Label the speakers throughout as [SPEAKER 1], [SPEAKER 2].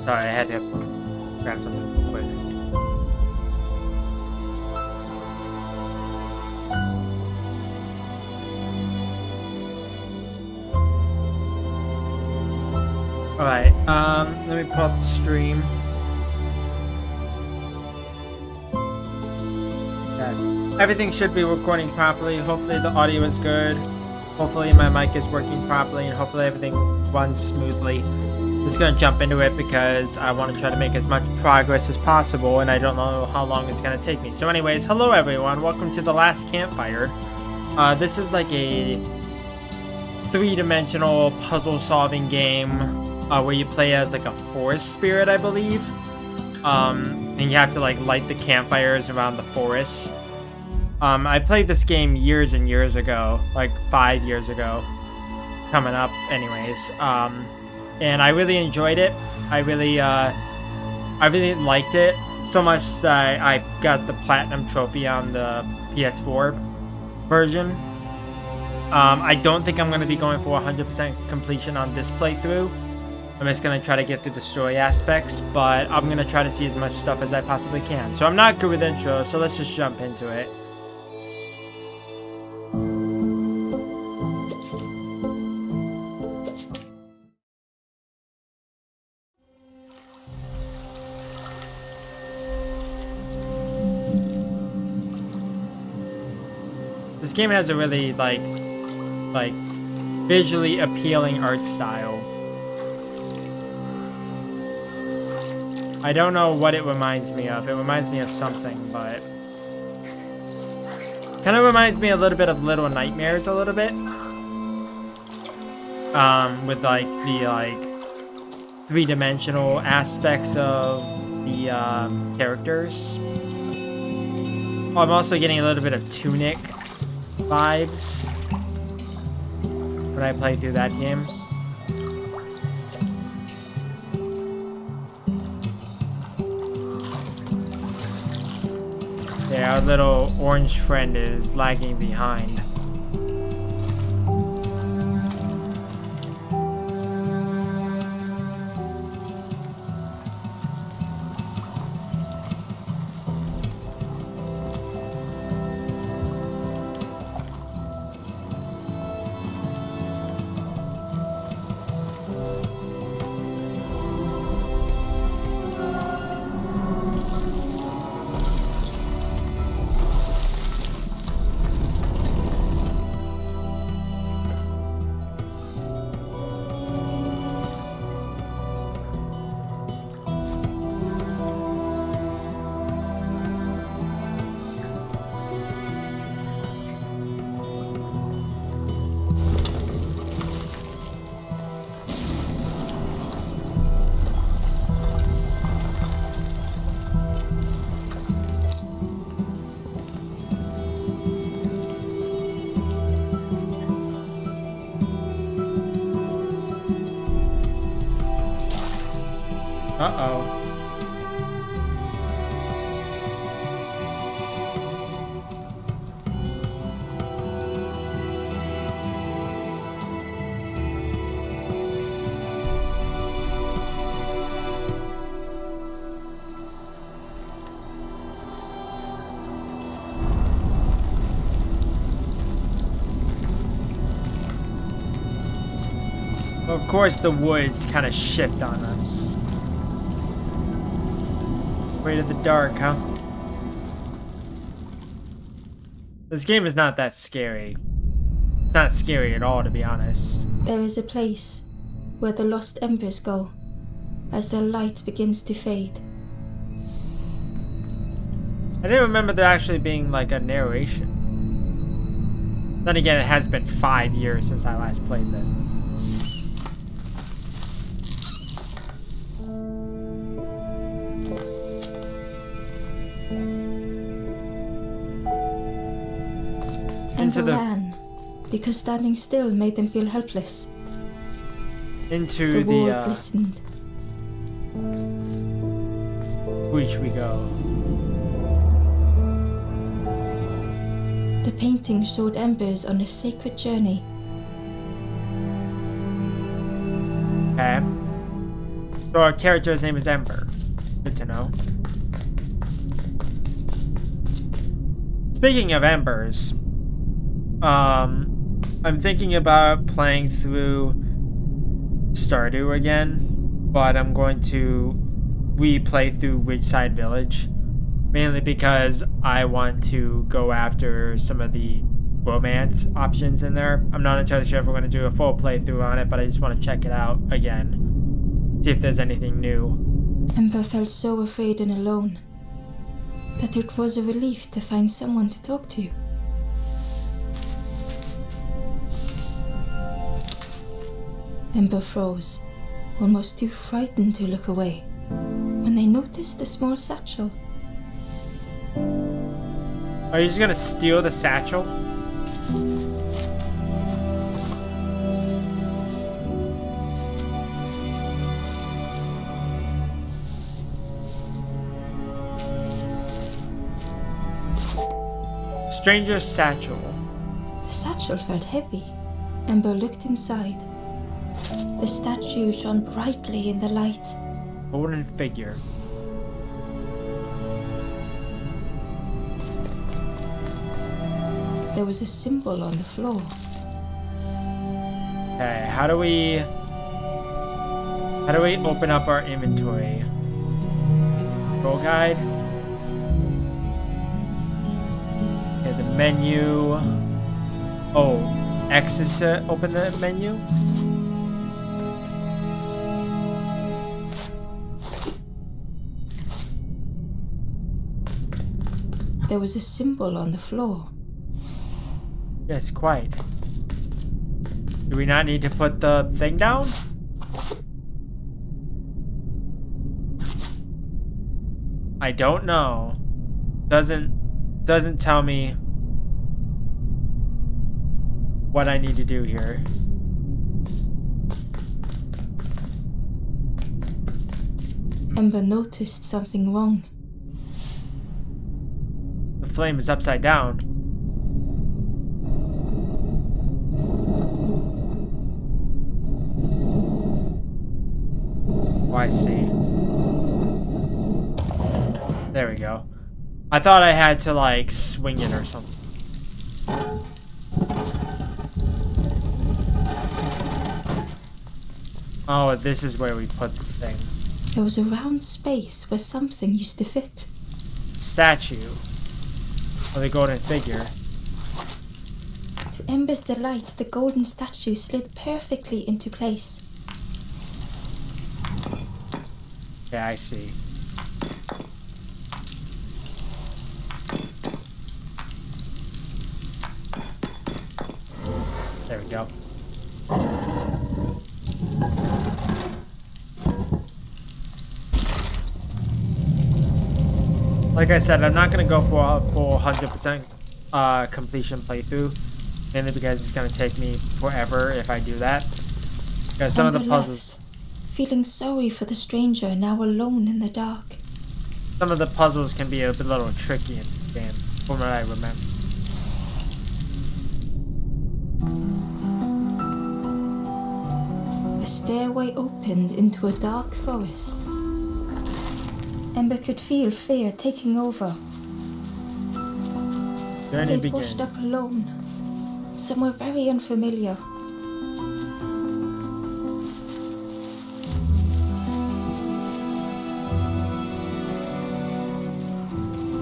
[SPEAKER 1] Sorry, I had to grab something real quick. Alright, let me pull up the stream. Okay. Everything should be recording properly. Hopefully the audio is good. Hopefully my mic is working properly, and hopefully everything runs smoothly. Just gonna jump into it because I want to try to make as much progress as possible, and I don't know how long it's gonna take me. So anyways, hello everyone, welcome to the last Campfire. This is like a three-dimensional puzzle solving game where you play as like a forest spirit, I believe. And you have to like light the campfires around the forest. I played this game years and years ago, like 5 years ago, coming up anyways. And I really enjoyed it. I really liked it so much that I got the platinum trophy on the PS4 version. I don't think I'm going to be going for 100% completion on this playthrough. I'm just going to try to get through the story aspects, but I'm going to try to see as much stuff as I possibly can. So I'm not good with intro, so let's just jump into it. This game has a really like visually appealing art style. I don't know what it reminds me of. It reminds me of something, but kind of reminds me a little bit of Little Nightmares a little bit. With like the three-dimensional aspects of the characters. Oh, I'm also getting a little bit of Tunic vibes when I play through that game. Yeah, our little orange friend is lagging behind. Uh-oh. Well, of course the woods kind of shift on us. Afraid of the dark, huh? This game is not that scary. It's not scary at all, to be honest.
[SPEAKER 2] There is a place where the lost embers go as their light begins to fade.
[SPEAKER 1] I didn't remember there actually being like a narration. Then again, it has been 5 years since I last played this.
[SPEAKER 2] Ember ran because standing still made them feel helpless.
[SPEAKER 1] Into
[SPEAKER 2] the wall glistened.
[SPEAKER 1] Which we go.
[SPEAKER 2] The painting showed embers on a sacred journey.
[SPEAKER 1] Okay. So our character's name is Ember. Good to know. Speaking of Embers, I'm thinking about playing through Stardew again, but I'm going to replay through Ridgeside Village, mainly because I want to go after some of the romance options in there. I'm not entirely sure if we're going to do a full playthrough on it, but I just want to check it out again, see if there's anything new.
[SPEAKER 2] Ember felt so afraid and alone that it was a relief to find someone to talk to. Ember froze, almost too frightened to look away, when they noticed a small satchel.
[SPEAKER 1] Are you just gonna steal the satchel? Stranger's satchel.
[SPEAKER 2] The satchel felt heavy. Ember looked inside. The statue shone brightly in the light.
[SPEAKER 1] Golden figure.
[SPEAKER 2] There was a symbol on the floor.
[SPEAKER 1] Okay, how do we open up our inventory? Roll guide. Okay, the menu. Oh, X is to open the menu.
[SPEAKER 2] There was a symbol on the floor.
[SPEAKER 1] Yes, quite. Do we not need to put the thing down? I don't know. Doesn't tell me what I need to do here.
[SPEAKER 2] Ember noticed something wrong.
[SPEAKER 1] The flame is upside down. Oh, I see. There we go. I thought I had to, like, swing it or something. Oh, this is where we put the thing.
[SPEAKER 2] There was a round space where something used to fit.
[SPEAKER 1] Statue. Or the golden figure.
[SPEAKER 2] To Ember's delight, the golden statue slid perfectly into place.
[SPEAKER 1] Yeah, I see. There we go. Like I said, I'm not going to go for a full 100% completion playthrough, mainly because it's going to take me forever if I do that. Because some of the puzzles...
[SPEAKER 2] feeling sorry for the stranger now alone in the dark.
[SPEAKER 1] Some of the puzzles can be a little tricky in the game, from what I remember.
[SPEAKER 2] The stairway opened into a dark forest. Ember could feel fear taking over.
[SPEAKER 1] Journey
[SPEAKER 2] They
[SPEAKER 1] begins.
[SPEAKER 2] pushed up alone, somewhere very unfamiliar.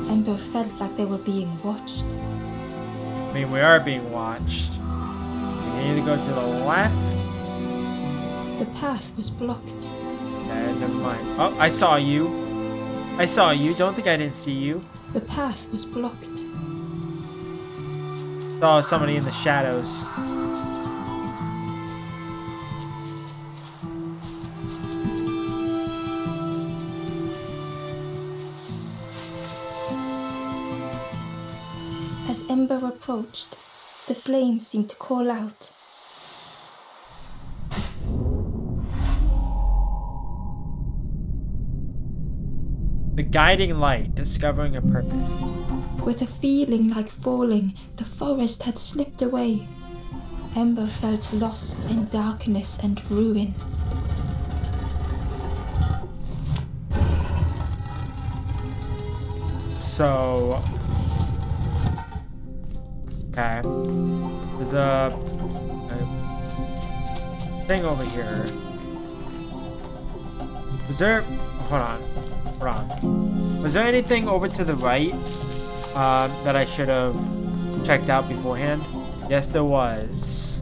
[SPEAKER 2] Ember felt like they were being watched.
[SPEAKER 1] I mean, we are being watched. We can either go to the left.
[SPEAKER 2] The path was blocked.
[SPEAKER 1] Never mind. Oh, I saw you. I saw you. Don't think I didn't see you.
[SPEAKER 2] The path was blocked.
[SPEAKER 1] Saw somebody in the shadows.
[SPEAKER 2] As Ember approached, the flame seemed to call out.
[SPEAKER 1] The guiding light, discovering a purpose.
[SPEAKER 2] With a feeling like falling, the forest had slipped away. Ember felt lost in darkness and ruin.
[SPEAKER 1] So, okay, there's a thing over here. Is there? Hold on. Was there anything over to the right that I should have checked out beforehand? Yes, there was.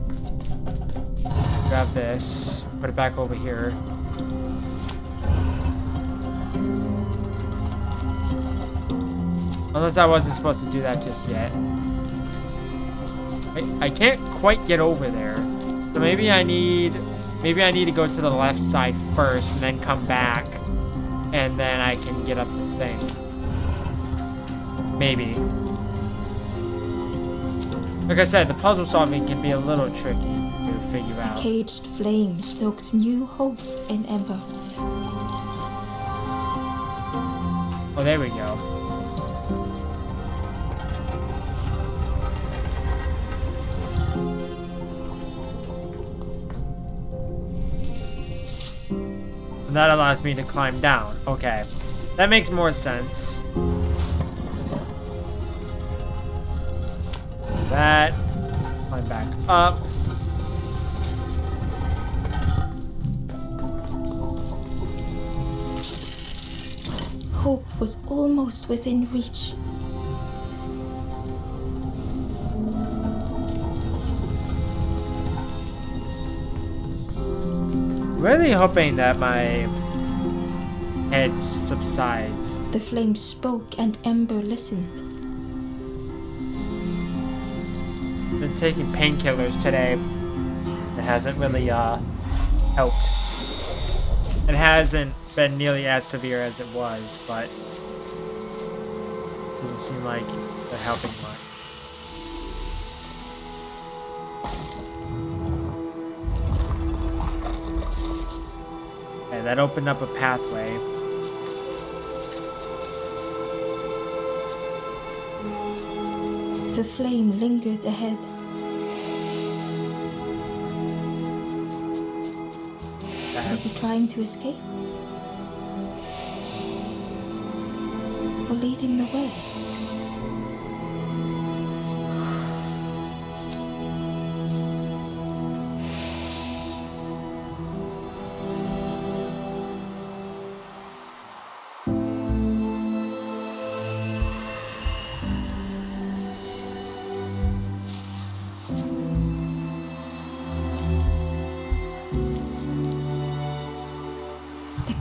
[SPEAKER 1] Grab this. Put it back over here. Unless I wasn't supposed to do that just yet. I can't quite get over there. So maybe I need to go to the left side first and then come back. And then I can get up the thing. Maybe. Like I said, the puzzle solving can be a little tricky to figure out.
[SPEAKER 2] A caged flame stoked new hope in Ember.
[SPEAKER 1] Oh, there we go. And that allows me to climb down. Okay. That makes more sense. That. Climb back up.
[SPEAKER 2] Hope was almost within reach.
[SPEAKER 1] Really hoping that my head subsides.
[SPEAKER 2] The flame spoke and Ember listened.
[SPEAKER 1] Been taking painkillers today. It hasn't really helped. It hasn't been nearly as severe as it was, but doesn't seem like they're helping much. Okay, that opened up a pathway.
[SPEAKER 2] The flame lingered ahead. Was it trying to escape? Or leading the way?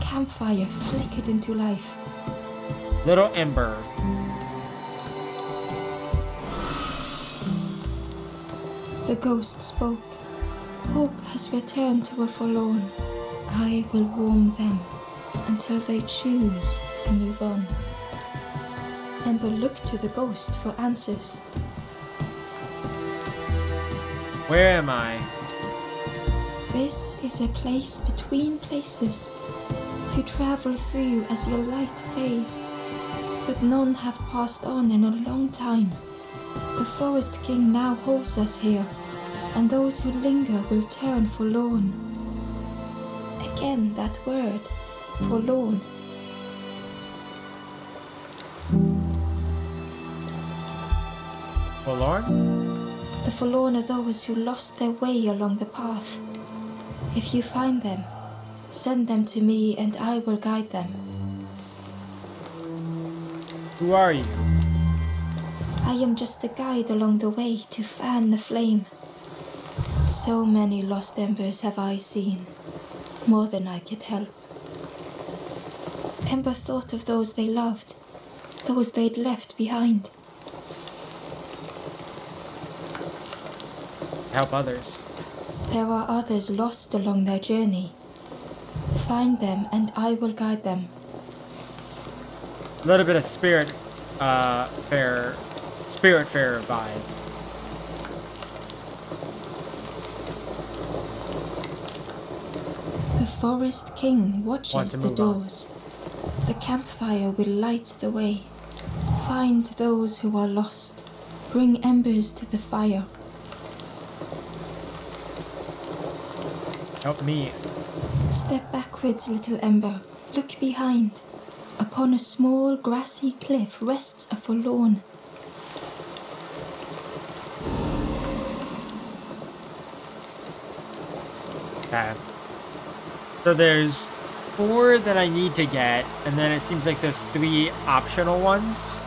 [SPEAKER 2] Campfire flickered into life.
[SPEAKER 1] Little Ember.
[SPEAKER 2] The ghost spoke. Hope has returned to a forlorn. I will warm them until they choose to move on. Ember looked to the ghost for answers.
[SPEAKER 1] Where am I?
[SPEAKER 2] This is a place between places, to travel through as your light fades, but none have passed on in a long time. The Forest King now holds us here, and those who linger will turn forlorn. Again that word, forlorn.
[SPEAKER 1] Forlorn?
[SPEAKER 2] The forlorn are those who lost their way along the path. If you find them, send them to me and I will guide them.
[SPEAKER 1] Who are you?
[SPEAKER 2] I am just a guide along the way to fan the flame. So many lost embers have I seen, more than I could help. Ember thought of those they loved, those they'd left behind.
[SPEAKER 1] Help others.
[SPEAKER 2] There are others lost along their journey. Find them and I will guide them.
[SPEAKER 1] A little bit of Spiritfarer vibes.
[SPEAKER 2] The Forest King watches the doors. The campfire will light the way. Find those who are lost. Bring embers to the fire.
[SPEAKER 1] Help me.
[SPEAKER 2] Step backwards, little Ember. Look behind. Upon a small grassy cliff rests a forlorn.
[SPEAKER 1] Okay. So there's 4 that I need to get, and then it seems like there's 3 optional ones.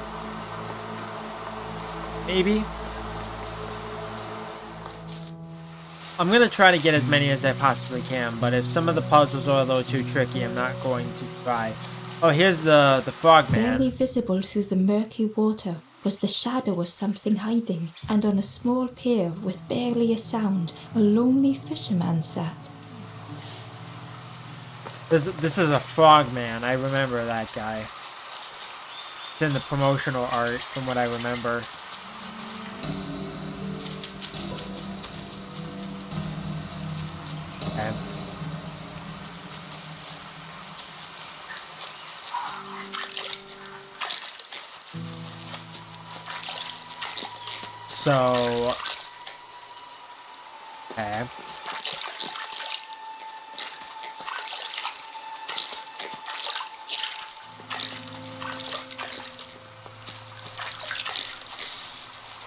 [SPEAKER 1] Maybe. I'm gonna try to get as many as I possibly can, but if some of the puzzles are a little too tricky, I'm not going to try. Oh, here's the frogman.
[SPEAKER 2] Barely visible through the murky water was the shadow of something hiding, and on a small pier with barely a sound, a lonely fisherman sat.
[SPEAKER 1] This is a frogman. I remember that guy. It's in the promotional art, from what I remember. Okay. So, okay.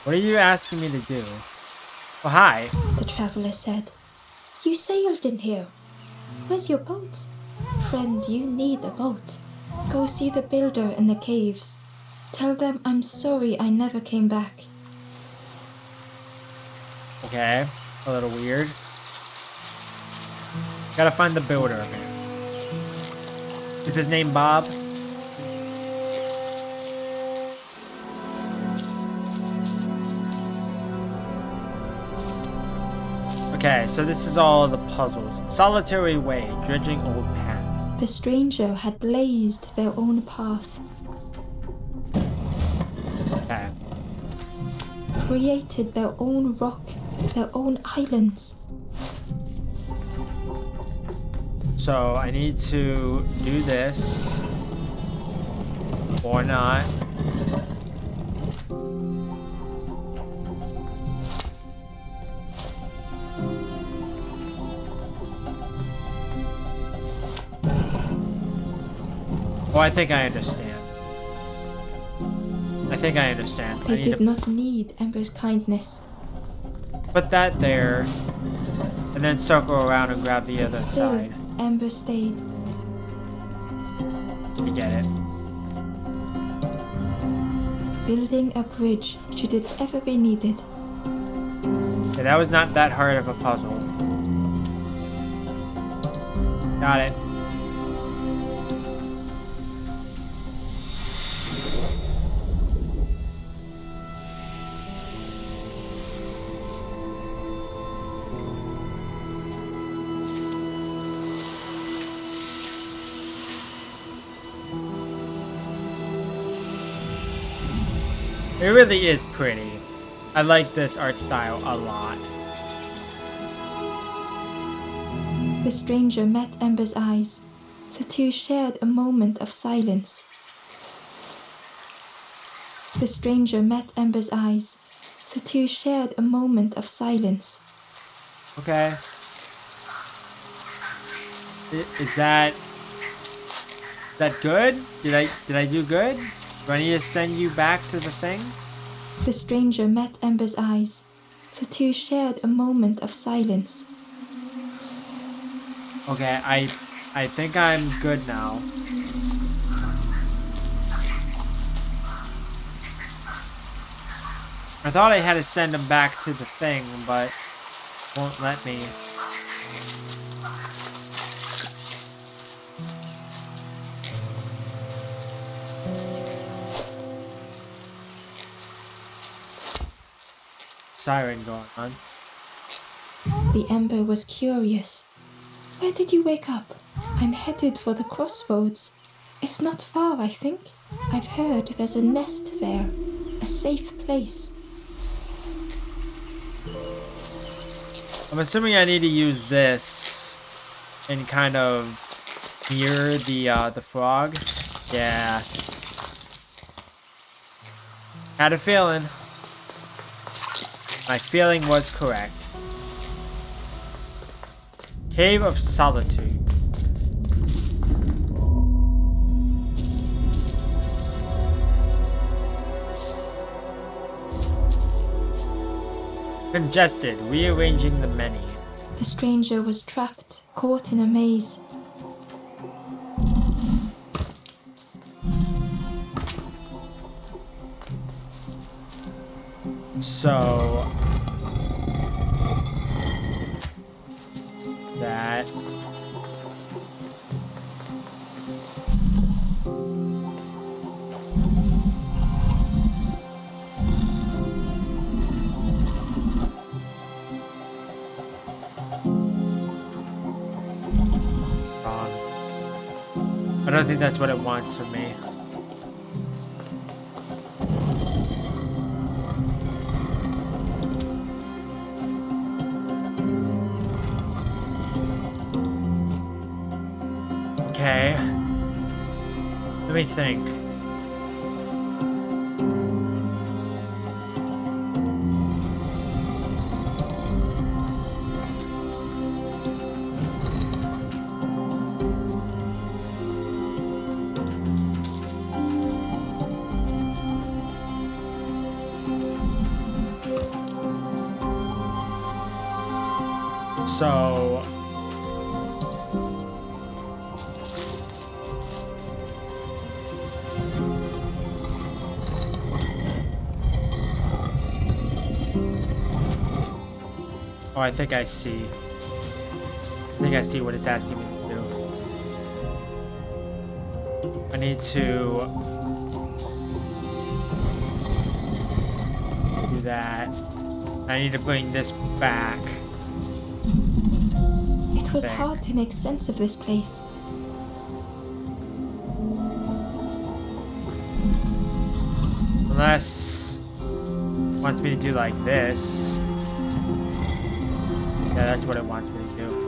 [SPEAKER 1] What are you asking me to do? Oh, hi.
[SPEAKER 2] The traveler said, "You sailed in here. Where's your boat? Friend, you need a boat. Go see the builder in the caves. Tell them I'm sorry I never came back."
[SPEAKER 1] Okay, a little weird. Gotta find the builder, man. Is his name Bob? Okay, so this is all the puzzles. Solitary way, dredging old paths.
[SPEAKER 2] The stranger had blazed their own path,
[SPEAKER 1] Okay.
[SPEAKER 2] created their own rock, their own islands.
[SPEAKER 1] So I need to do this. Or not. Oh, I think I understand. I think I understand.
[SPEAKER 2] They
[SPEAKER 1] I need
[SPEAKER 2] did
[SPEAKER 1] to
[SPEAKER 2] not need Ember's kindness.
[SPEAKER 1] put that there, and then circle around and grab the other
[SPEAKER 2] Still,
[SPEAKER 1] side.
[SPEAKER 2] Ember stayed.
[SPEAKER 1] You get it.
[SPEAKER 2] Building a bridge should it ever be needed.
[SPEAKER 1] Okay, that was not that hard of a puzzle. Got it. It really is pretty. I like this art style a lot.
[SPEAKER 2] The stranger met Ember's eyes. The two shared a moment of silence. The stranger met Ember's eyes. The two shared a moment of silence.
[SPEAKER 1] Okay. Is that good? Did I do good? Do I need to send you back to the thing?
[SPEAKER 2] The stranger met Ember's eyes. The two shared a moment of silence.
[SPEAKER 1] Okay, I think I'm good now. I thought I had to send him back to the thing, but won't let me. Siren going on.
[SPEAKER 2] The Ember was curious. "Where did you wake up?" "I'm headed for the crossroads. It's not far, I think. I've heard there's a nest there. A safe place."
[SPEAKER 1] I'm assuming I need to use this and kind of mirror the frog. Yeah. Had a feeling. My feeling was correct. Cave of Solitude. Congested, rearranging the many.
[SPEAKER 2] The stranger was trapped, caught in a maze.
[SPEAKER 1] So that wrong. I don't think that's what it wants from me. Okay. Let me think. So oh, I think I see. I think I see what it's asking me to do. I need to do that. I need to bring this back.
[SPEAKER 2] It was hard to make sense of this place.
[SPEAKER 1] Unless it wants me to do like this. Yeah, that's what it wants me to do.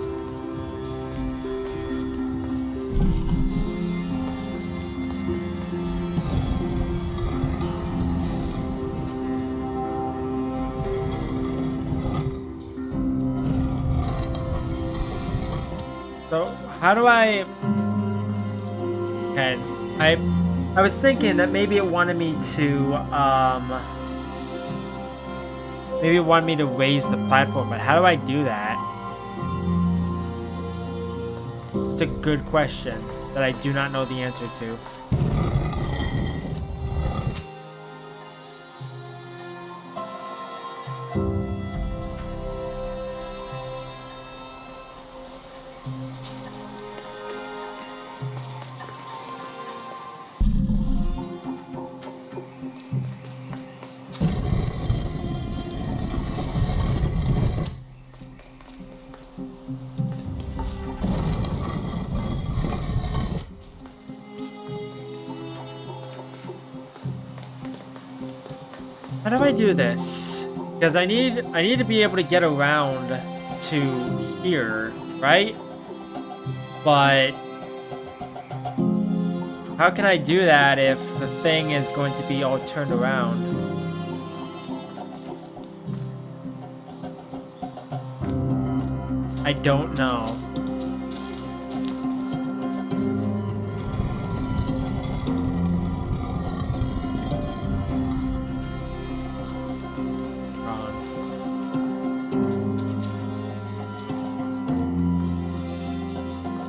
[SPEAKER 1] So, how do I... Okay, I was thinking that maybe it wanted me to, maybe it wanted me to raise the platform, but how do I do that? It's a good question that I do not know the answer to. How do I do this? Because I need to be able to get around to here, right? But how can I do that if the thing is going to be all turned around? I don't know.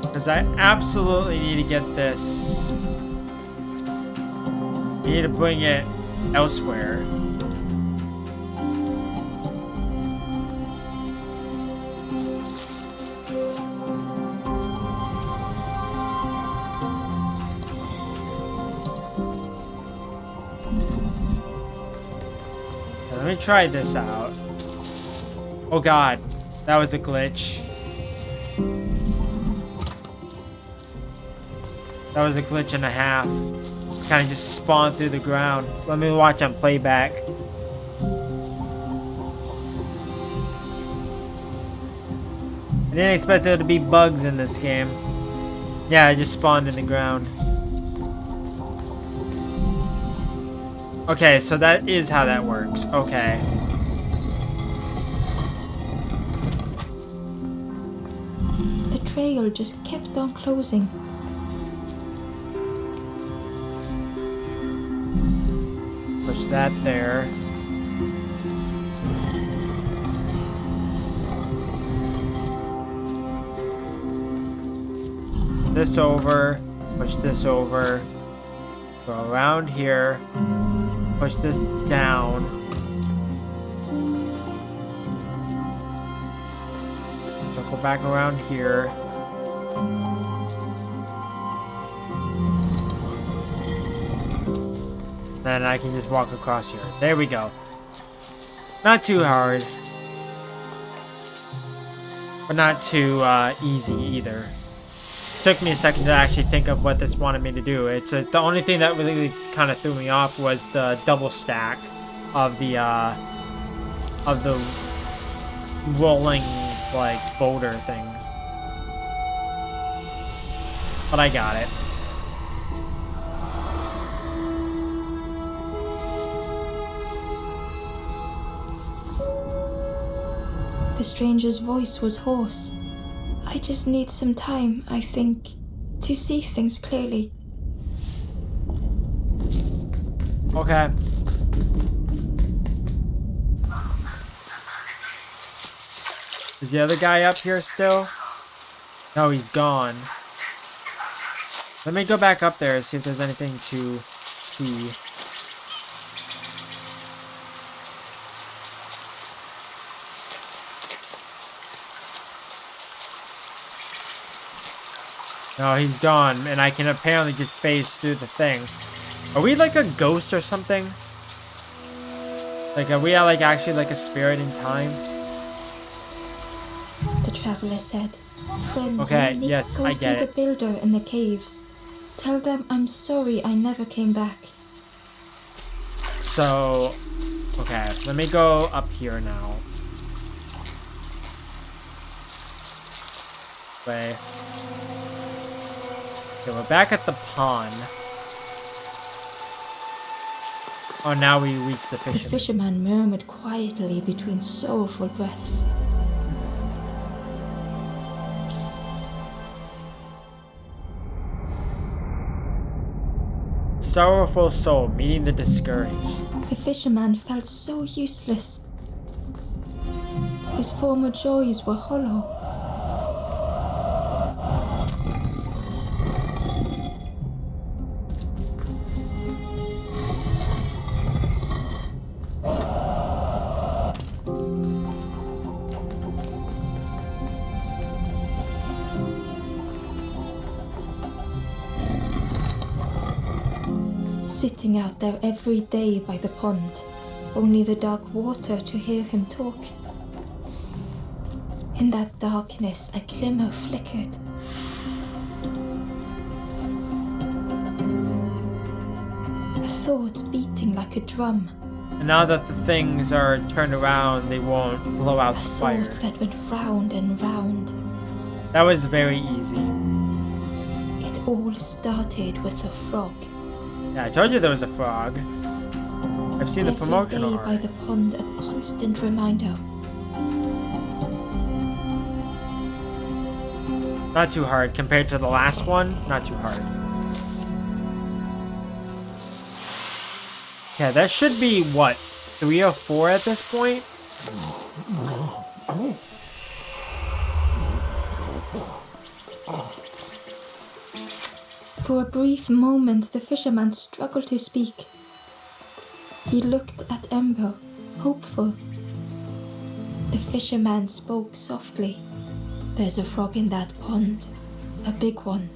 [SPEAKER 1] Because I absolutely need to get this. I need to bring it elsewhere. Let me try this out. Oh god, that was a glitch. That was a glitch and a half. Kind of just spawned through the ground. Let me watch on playback. I didn't expect there to be bugs in this game. Yeah, I just spawned in the ground. Okay, so that is how that works. Okay.
[SPEAKER 2] The trail just kept on closing.
[SPEAKER 1] Push that there. this over, push this over, go around here, push this down. Circle back around here. Then I can just walk across here. There we go. Not too hard. But not too easy either. Took me a second to actually think of what this wanted me to do. It's the only thing that really kind of threw me off was the double stack of the rolling like boulder things. But I got it.
[SPEAKER 2] The stranger's voice was hoarse. I just need some time, I think, to see things clearly.
[SPEAKER 1] Okay. Is the other guy up here still? No, he's gone. Let me go back up there and see if there's anything to see. No, he's gone, and I can apparently just phase through the thing. Are we like a ghost or something? Like, are we like actually like a spirit in time?
[SPEAKER 2] The traveler said, "Friend,
[SPEAKER 1] Okay,
[SPEAKER 2] you need
[SPEAKER 1] yes,
[SPEAKER 2] to go
[SPEAKER 1] I
[SPEAKER 2] see
[SPEAKER 1] get
[SPEAKER 2] the
[SPEAKER 1] it.
[SPEAKER 2] builder in the caves. Tell them I'm sorry I never came back."
[SPEAKER 1] So, okay, let me go up here now. Wait. Okay, we're back at the pond. Oh, now we reach the
[SPEAKER 2] The
[SPEAKER 1] fisherman.
[SPEAKER 2] fisherman murmured quietly between sorrowful breaths.
[SPEAKER 1] Sorrowful soul meeting the discouraged.
[SPEAKER 2] The fisherman felt so useless. His former joys were hollow. Sitting out there every day by the pond, only the dark water to hear him talk. In that darkness, a glimmer flickered. A thought beating like a drum.
[SPEAKER 1] And now that the things are turned around, they won't blow out
[SPEAKER 2] A
[SPEAKER 1] the fire.
[SPEAKER 2] thought that went round and round.
[SPEAKER 1] That was very easy.
[SPEAKER 2] It all started with a frog.
[SPEAKER 1] Yeah, I told you there was a frog. I've seen the
[SPEAKER 2] Every
[SPEAKER 1] promotional
[SPEAKER 2] day
[SPEAKER 1] art.
[SPEAKER 2] by the pond, a constant reminder.
[SPEAKER 1] Not too hard compared to the last one. Not too hard. Okay, that should be what, 3 or 4 at this point?
[SPEAKER 2] For a brief moment, the fisherman struggled to speak. He looked at Ember, hopeful. The fisherman spoke softly. "There's a frog in that pond, a big one.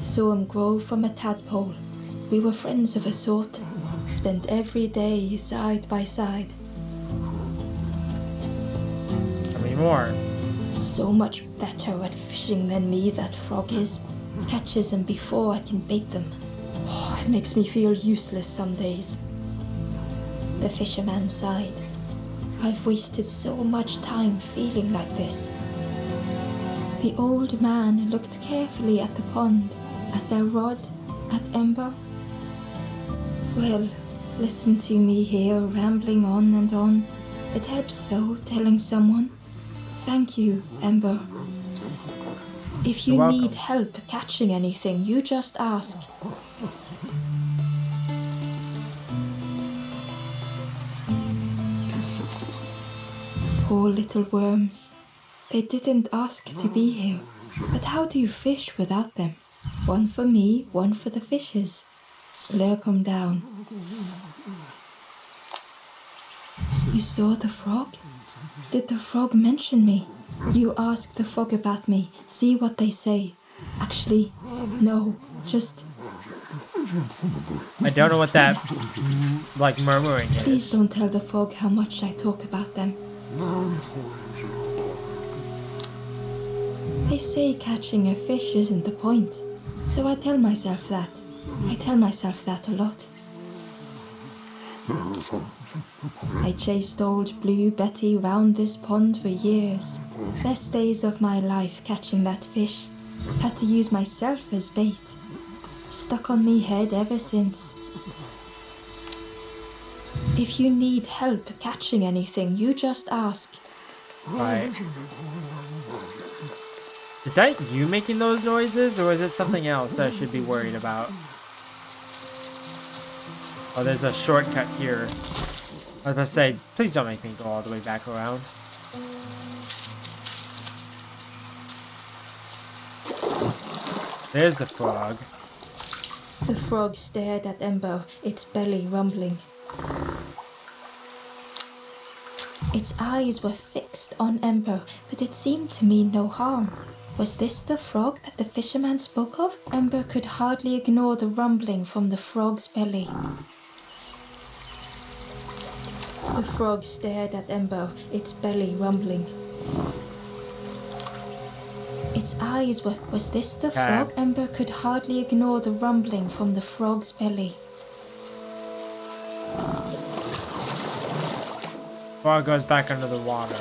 [SPEAKER 2] Saw him grow from a tadpole. We were friends of a sort, spent every day side by side.
[SPEAKER 1] Tell me more.
[SPEAKER 2] So much better at fishing than me, that frog is. Catches them before I can bait them. Oh, it makes me feel useless some days." The fisherman sighed. "I've wasted so much time feeling like this." The old man looked carefully at the pond, at their rod, at Ember. "Well, listen to me here rambling on and on. It helps though, telling someone. Thank you, Ember. If you
[SPEAKER 1] You're welcome.
[SPEAKER 2] need help catching anything, you just ask." Poor little worms. They didn't ask to be here. But how do you fish without them? One for me, one for the fishes. Slurp 'em down. You saw the frog? Did the frog mention me? You ask the frog about me, see what they say. Actually, no, just...
[SPEAKER 1] I don't know what that, like, murmuring is.
[SPEAKER 2] Please don't tell the frog how much I talk about them. They say catching a fish isn't the point, so I tell myself that. I tell myself that a lot. I chased old Blue Betty round this pond for years. Best days of my life catching that fish. Had to use myself as bait. Stuck on me head ever since. If you need help catching anything, you just ask.
[SPEAKER 1] Right. Is that you making those noises, or is it something else I should be worried about? Oh, there's a shortcut here. I was about to say, please don't make me go all the way back around. There's the frog.
[SPEAKER 2] The frog stared at Ember, its belly rumbling. Its eyes were fixed on Ember, but it seemed to mean no harm. Was this the frog that the fisherman spoke of? Ember could hardly ignore the rumbling from the frog's belly. The frog stared at Ember, its belly rumbling. Its eyes were... Was this the frog? Ember could hardly ignore the rumbling from the frog's belly.
[SPEAKER 1] Frog goes back under the water.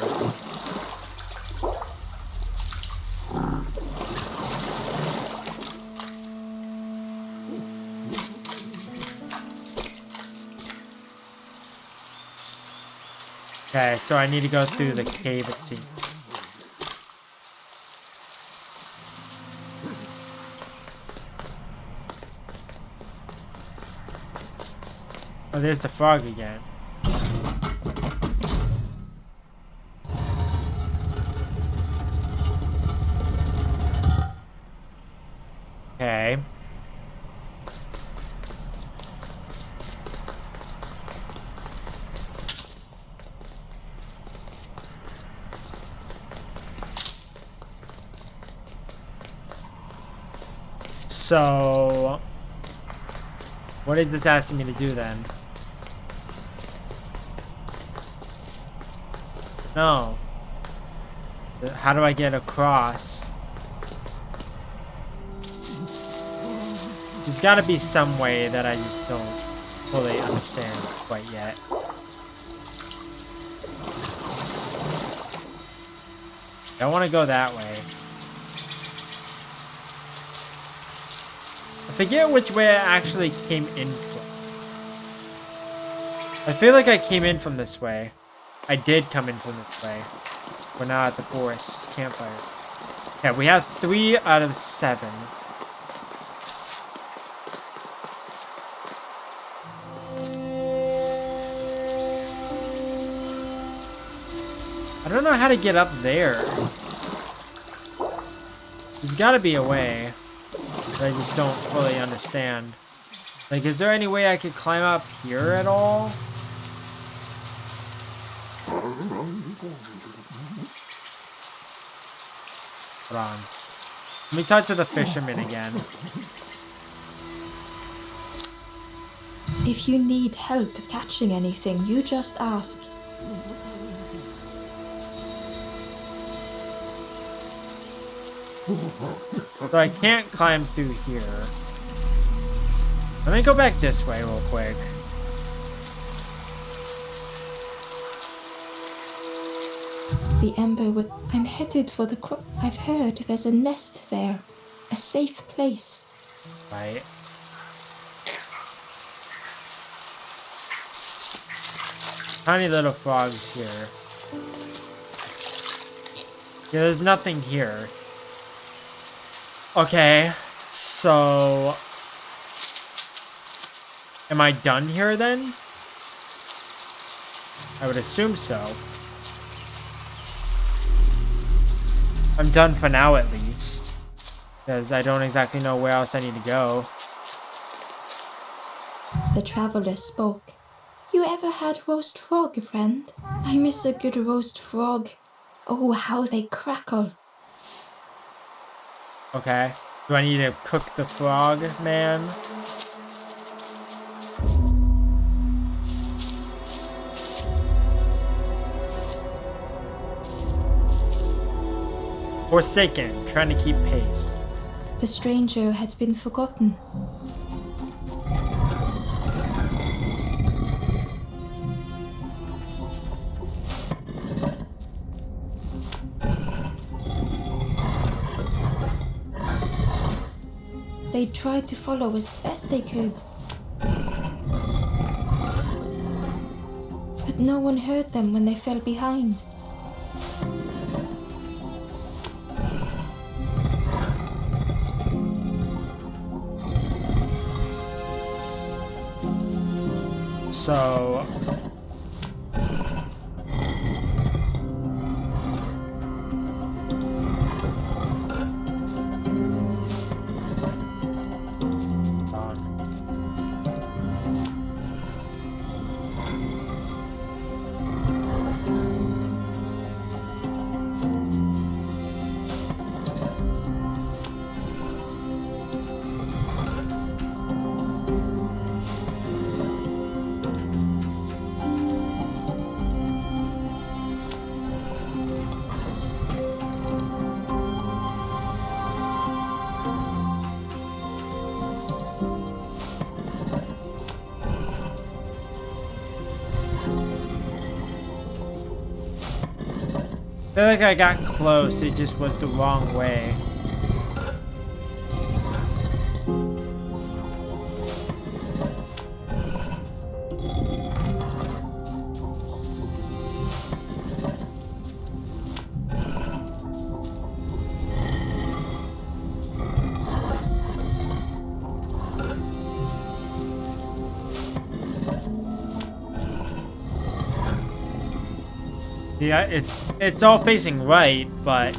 [SPEAKER 1] Okay, so I need to go through the cave it seems. Oh, there's the frog again. Okay. So, what is this asking me to do then? No. How do I get across? There's got to be some way that I just don't fully understand quite yet. I want to go that way. I forget which way I actually came in from. I feel like I came in from this way. I did come in from this way. We're now at the forest campfire. Yeah, we have 3 out of 7. I don't know how to get up there. There's gotta be a way that I just don't fully understand. Like, is there any way I could climb up here at all? Hold on. Let me talk to the fisherman again.
[SPEAKER 2] If you need help catching anything, you just ask.
[SPEAKER 1] So I can't climb through here. Let me go back this way real quick.
[SPEAKER 2] The Ember would... I'm headed for the I've heard there's a nest there. A safe place.
[SPEAKER 1] Right. Tiny little frogs here. Yeah, there's nothing here. Okay, so... Am I done here then? I would assume so. I'm done for now, at least. Because I don't exactly know where else I need to go.
[SPEAKER 2] The traveler spoke. You ever had roast frog, friend? I miss a good roast frog. Oh, how they crackle.
[SPEAKER 1] Okay. Do I need to cook the frog, man? Forsaken, trying to keep pace.
[SPEAKER 2] The stranger had been forgotten. They tried to follow as best they could. But no one heard them when they fell behind.
[SPEAKER 1] So... I feel like I got close, it just was the wrong way. Yeah, it's all facing right, but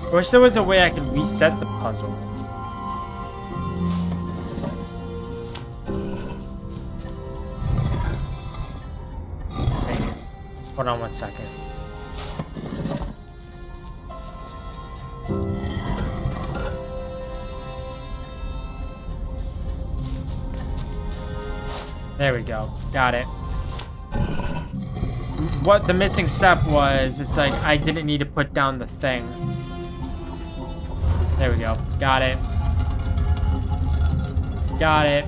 [SPEAKER 1] I wish there was a way I could reset the puzzle. Dang it. Hold on 1 second. There we go. Got it. What the missing step was, it's like I didn't need to put down the thing. There we go. Got it. Got it.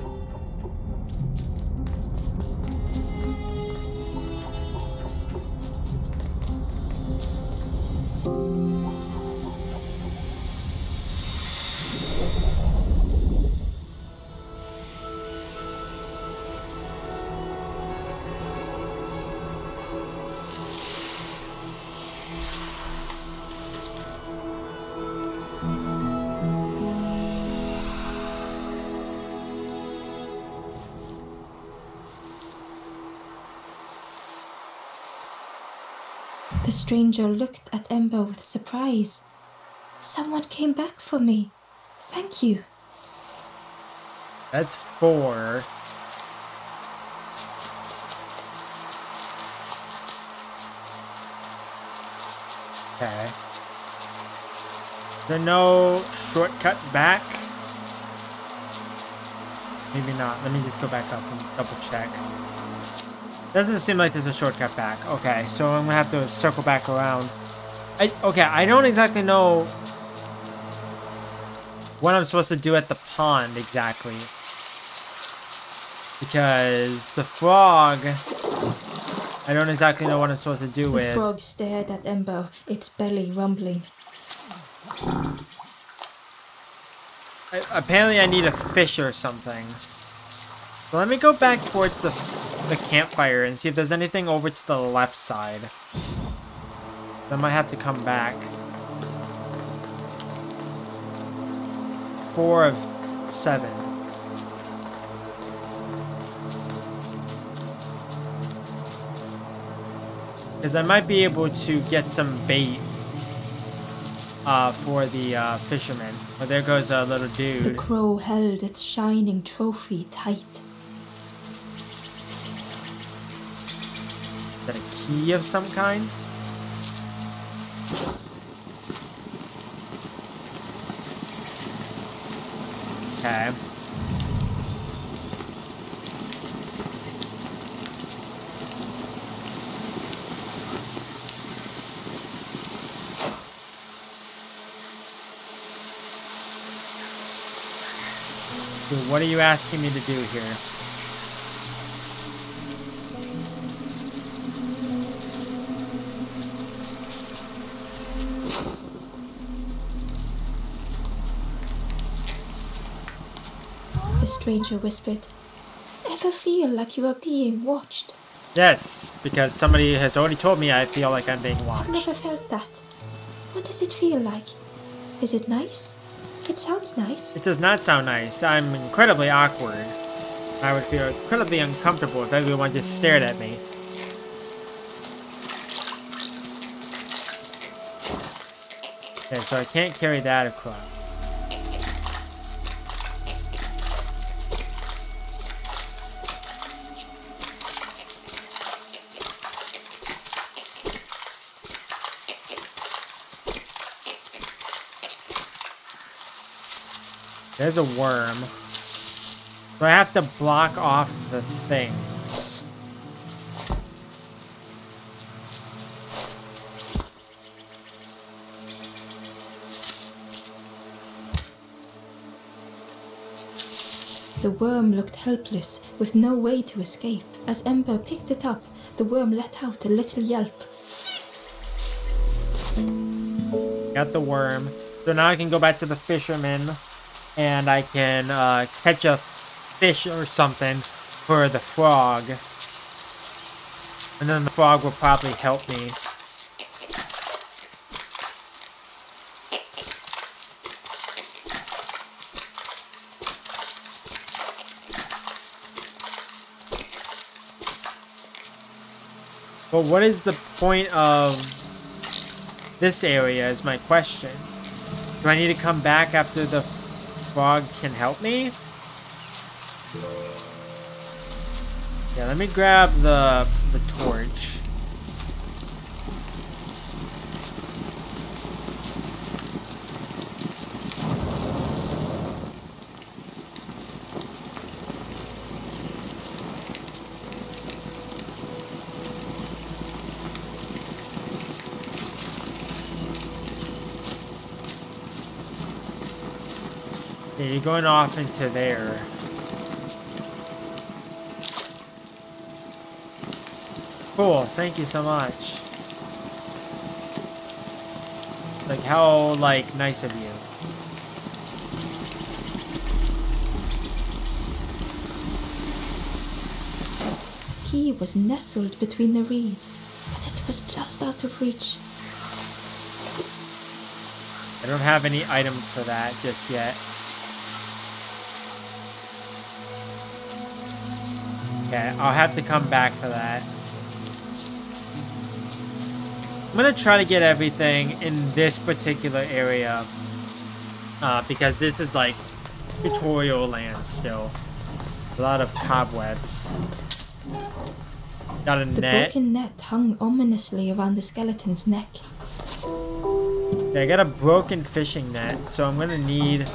[SPEAKER 2] The stranger looked at Ember with surprise. Someone came back for me. Thank you.
[SPEAKER 1] That's 4. Okay. Is there no shortcut back? Maybe not. Let me just go back up and double check. Doesn't seem like there's a shortcut back. Okay, so I'm gonna have to circle back around. Okay, I don't exactly know what I'm supposed to do at the pond exactly. Because the frog, I don't exactly know what I'm supposed to do with.
[SPEAKER 2] The frog stared at Ember, its belly rumbling.
[SPEAKER 1] Apparently I need a fish or something. So let me go back towards the campfire and see if there's anything over to the left side. I might have to come back. 4 of 7. Because I might be able to get some bait for the fisherman. Oh, there goes a little dude.
[SPEAKER 2] The crow held its shining trophy tight.
[SPEAKER 1] Is that a key of some kind? Okay. So what are you asking me to do here?
[SPEAKER 2] The stranger whispered, "Ever feel like you are being watched?"
[SPEAKER 1] Yes, because somebody has already told me I feel like I'm being
[SPEAKER 2] I've
[SPEAKER 1] watched.
[SPEAKER 2] never felt that. What does it feel like? Is it nice? It sounds nice.
[SPEAKER 1] It does not sound nice. I'm incredibly awkward. I would feel incredibly uncomfortable if everyone just stared at me. Okay, so I can't carry that across. There's a worm. So I have to block off the things.
[SPEAKER 2] The worm looked helpless, with no way to escape. As Ember picked it up, the worm let out a little yelp.
[SPEAKER 1] Got the worm. So now I can go back to the fisherman. And I can catch a fish or something for the frog. And then the frog will probably help me. But what is the point of this area is my question. Do I need to come back after the frog can help me? Yeah, let me grab the torch. Yeah, you're going off into there. Cool, thank you so much. Like, how, like, nice of you.
[SPEAKER 2] Key was nestled between the reeds, but it was just out of reach.
[SPEAKER 1] I don't have any items for that just yet. Okay, I'll have to come back for that. I'm gonna try to get everything in this particular area. Because this is like tutorial land still. A lot of cobwebs. Got a
[SPEAKER 2] The
[SPEAKER 1] net.
[SPEAKER 2] broken net hung ominously around the skeleton's neck.
[SPEAKER 1] Yeah, I got a broken fishing net, so I'm gonna need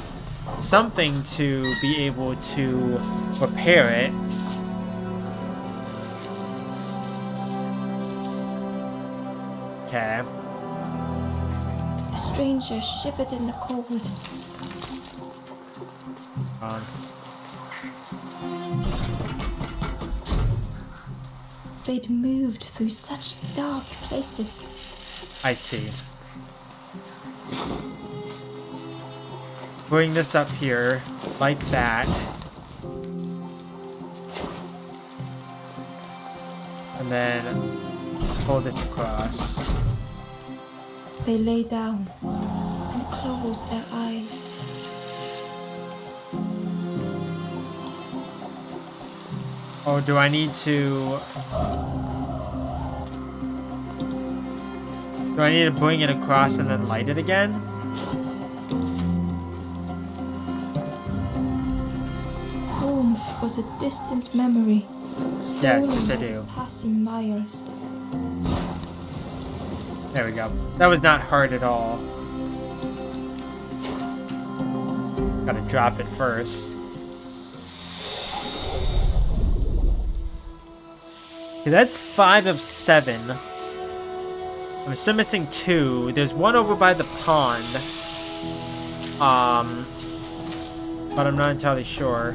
[SPEAKER 1] something to be able to repair it. Okay.
[SPEAKER 2] The stranger shivered in the cold. They'd moved through such dark places.
[SPEAKER 1] I see. bring this up here like that. And then pull this across.
[SPEAKER 2] They lay down and close their eyes.
[SPEAKER 1] Oh, do I need to... Do I need to bring it across and then light it again?
[SPEAKER 2] Warmth was a distant memory.
[SPEAKER 1] Yes, I do.
[SPEAKER 2] Passing miles.
[SPEAKER 1] There we go. That was not hard at all. Gotta drop it first. Okay, that's 5 of 7. I'm still missing 2. There's one over by the pond. But I'm not entirely sure.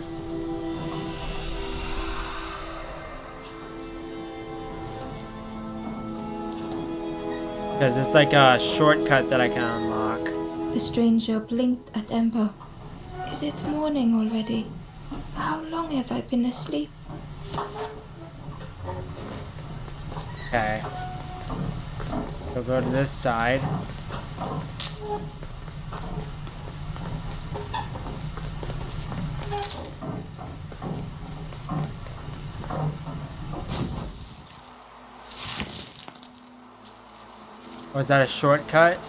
[SPEAKER 1] Because it's like a shortcut that I can unlock.
[SPEAKER 2] The stranger blinked at Ember. Is it morning already? How long have I been asleep?
[SPEAKER 1] Okay. We'll go to this side. Was that a shortcut?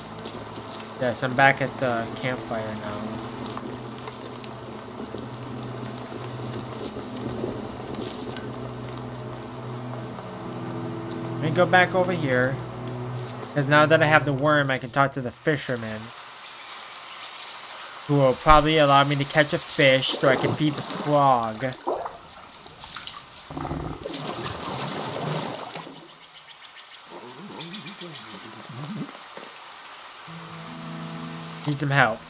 [SPEAKER 1] Yes, I'm back at the campfire now. Let me go back over here. Because now that I have the worm, I can talk to the fisherman. Who will probably allow me to catch a fish so I can feed the frog. Need some help.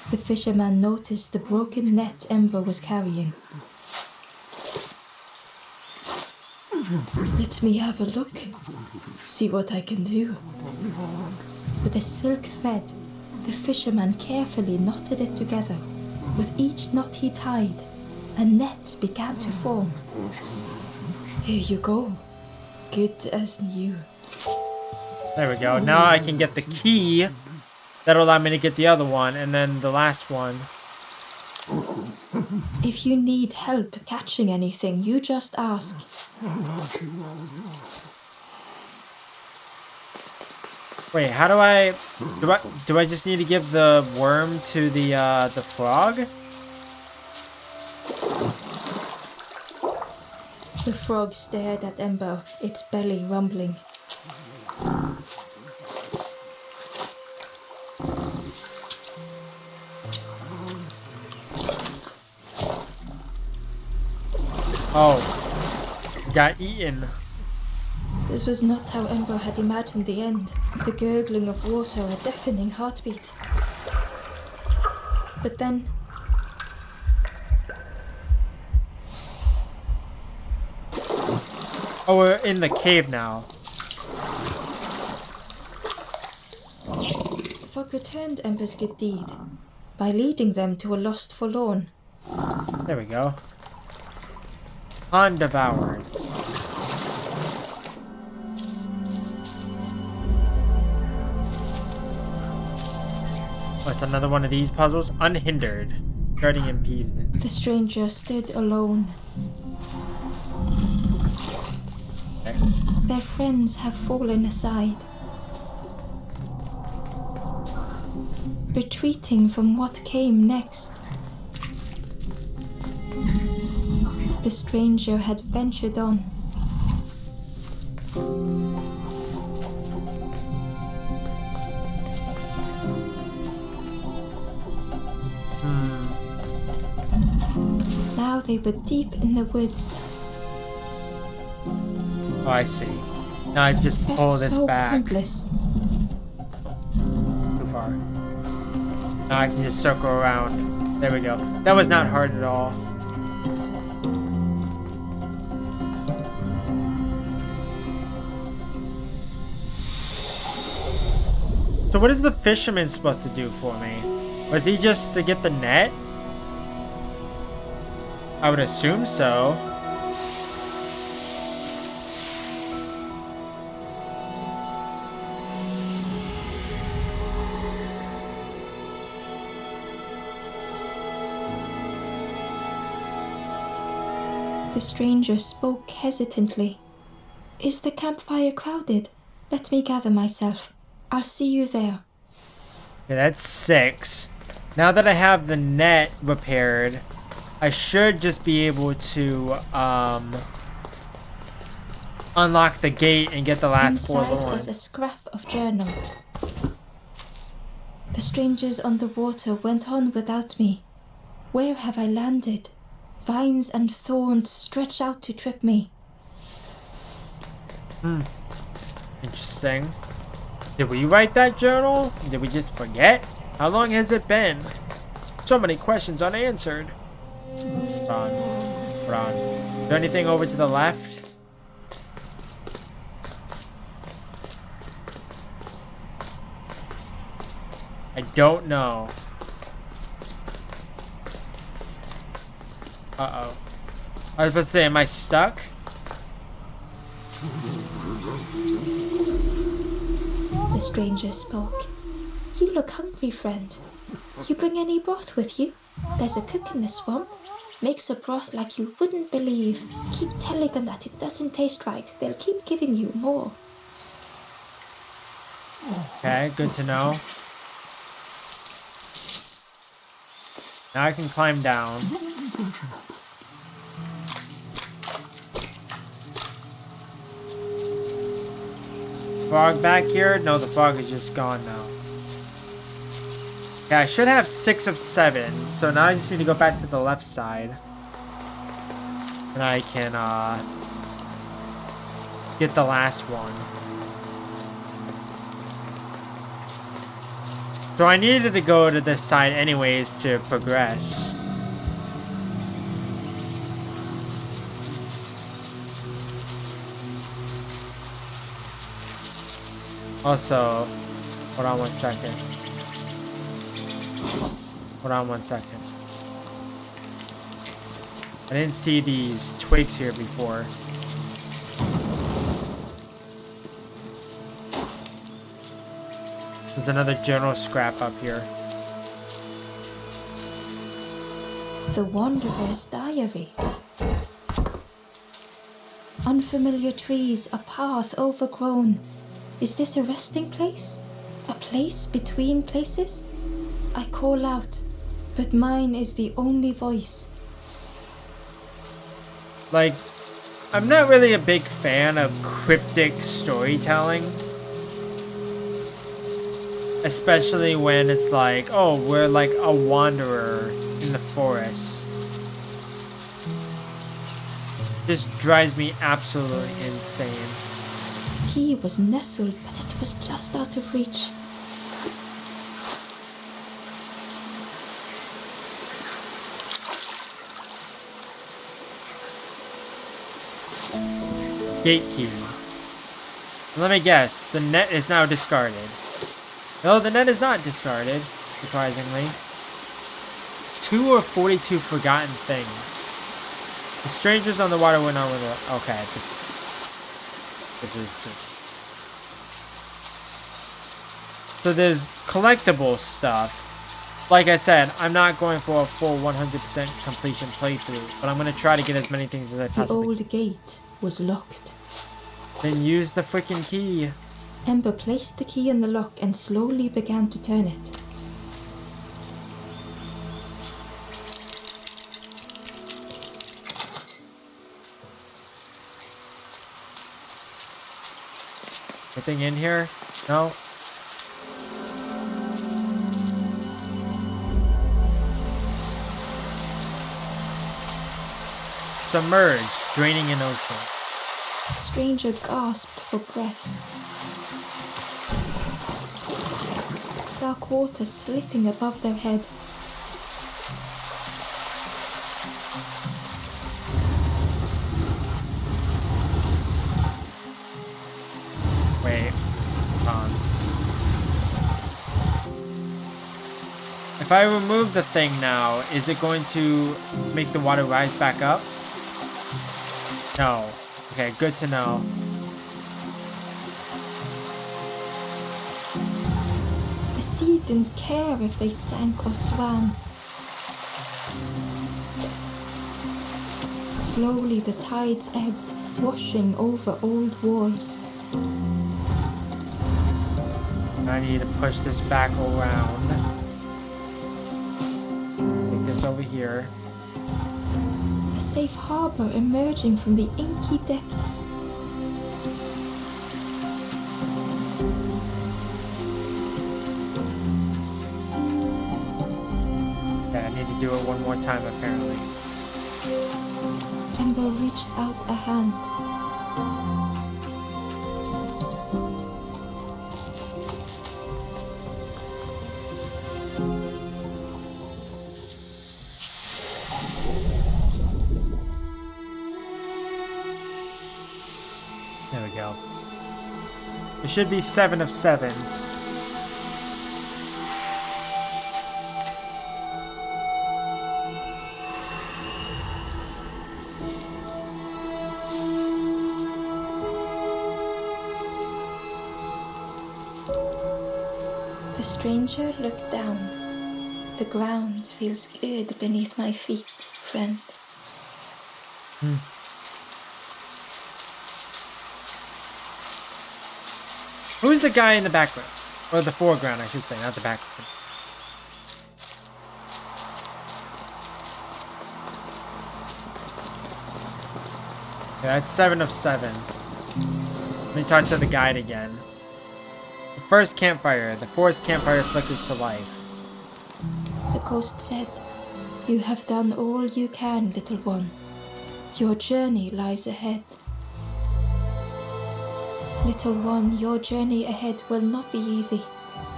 [SPEAKER 2] The fisherman noticed the broken net Ember was carrying. Let me have a look. See what I can do. With a silk thread, the fisherman carefully knotted it together. With each knot he tied, a net began to form. Here you go. Good as new.
[SPEAKER 1] There we go. Now I can get the key. That'll allow me to get the other one, and then the last one.
[SPEAKER 2] If you need help catching anything, you just ask.
[SPEAKER 1] Wait, how do I just need to give the worm to the frog?
[SPEAKER 2] The frog stared at Ember, its belly rumbling.
[SPEAKER 1] Oh, got eaten.
[SPEAKER 2] This was not how Ember had imagined the end. The gurgling of water, a deafening heartbeat. But then...
[SPEAKER 1] Oh, we're in the cave now.
[SPEAKER 2] The frog returned Ember's good deed by leading them to a lost forlorn.
[SPEAKER 1] There we go. Undevoured. What's another one of these puzzles? Unhindered. Guarding impediment.
[SPEAKER 2] The stranger stood alone.
[SPEAKER 1] Okay.
[SPEAKER 2] Their friends have fallen aside. Retreating from what came next. The stranger had ventured on. Now they were deep in the woods.
[SPEAKER 1] Oh, I see. Now I just pull this
[SPEAKER 2] so
[SPEAKER 1] back.
[SPEAKER 2] pointless.
[SPEAKER 1] Too far. Now I can just circle around. There we go. That was not hard at all. So what is the fisherman supposed to do for me? Was he just to get the net? I would assume so.
[SPEAKER 2] The stranger spoke hesitantly. Is the campfire crowded? Let me gather myself. I'll see you there.
[SPEAKER 1] Okay, that's 6. Now that I have the net repaired, I should just be able to unlock the gate and get the last forlorn.
[SPEAKER 2] Inside is a scrap of journal. The strangers on the water went on without me. Where have I landed? Vines and thorns stretch out to trip me.
[SPEAKER 1] Interesting. Did we write that journal? Did we just forget? How long has it been? So many questions unanswered. Hold on. Hold on. Is there anything over to the left? I don't know. Uh-oh. I was about to say, am I stuck?
[SPEAKER 2] The stranger spoke. You look hungry, friend. You bring any broth with you? There's a cook in the swamp. Makes a broth like you wouldn't believe. Keep telling them that it doesn't taste right. They'll keep giving you more.
[SPEAKER 1] Okay, good to know. Now I can climb down. Fog back here? No, the fog is just gone now. Okay, I should have 6 of 7. So now I just need to go back to the left side. And I can get the last one. So I needed to go to this side anyways to progress. Also, hold on 1 second. Hold on 1 second. I didn't see these twigs here before. There's another general scrap up here.
[SPEAKER 2] The Wanderer's Diary. Unfamiliar trees, a path overgrown. Is this a resting place? A place between places? I call out, but mine is the only voice.
[SPEAKER 1] Like, I'm not really a big fan of cryptic storytelling. Especially when it's like, oh, we're like a wanderer in the forest. This drives me absolutely insane.
[SPEAKER 2] He was nestled, but it was just out of reach.
[SPEAKER 1] Gate key. Let me guess, the net is now discarded. No, the net is not discarded, surprisingly. 2 or 42 forgotten things. The strangers on the water went on with it. Okay, this is just... So there's collectible stuff. Like I said, I'm not going for a full 100% completion playthrough, but I'm going to try to get as many things as I possibly can.
[SPEAKER 2] The old gate was locked.
[SPEAKER 1] Then use the freaking key.
[SPEAKER 2] Ember placed the key in the lock and slowly began to turn it.
[SPEAKER 1] Anything in here? No? Submerged, draining an ocean.
[SPEAKER 2] The stranger gasped for breath. Dark water slipping above their head.
[SPEAKER 1] Wait. Hold on. I If I remove the thing now, is it going to make the water rise back up? No. Okay, good to know.
[SPEAKER 2] The sea didn't care if they sank or swam. Slowly the tides ebbed, washing over old walls.
[SPEAKER 1] I need to push this back around. Take this over here.
[SPEAKER 2] A safe harbor emerging from the inky depths.
[SPEAKER 1] Yeah, I need to do it one more time apparently.
[SPEAKER 2] Ember reached out a hand.
[SPEAKER 1] There we go. It should be 7 of 7.
[SPEAKER 2] The stranger looked down. The ground feels good beneath my feet, friend.
[SPEAKER 1] Who's the guy in the background? Or the foreground, I should say, not the background. Yeah, that's 7 of 7. Let me talk to the guide again. The first campfire. The forest campfire flickers to life.
[SPEAKER 2] The ghost said, "You have done all you can, little one. Your journey lies ahead. Little one, your journey ahead will not be easy.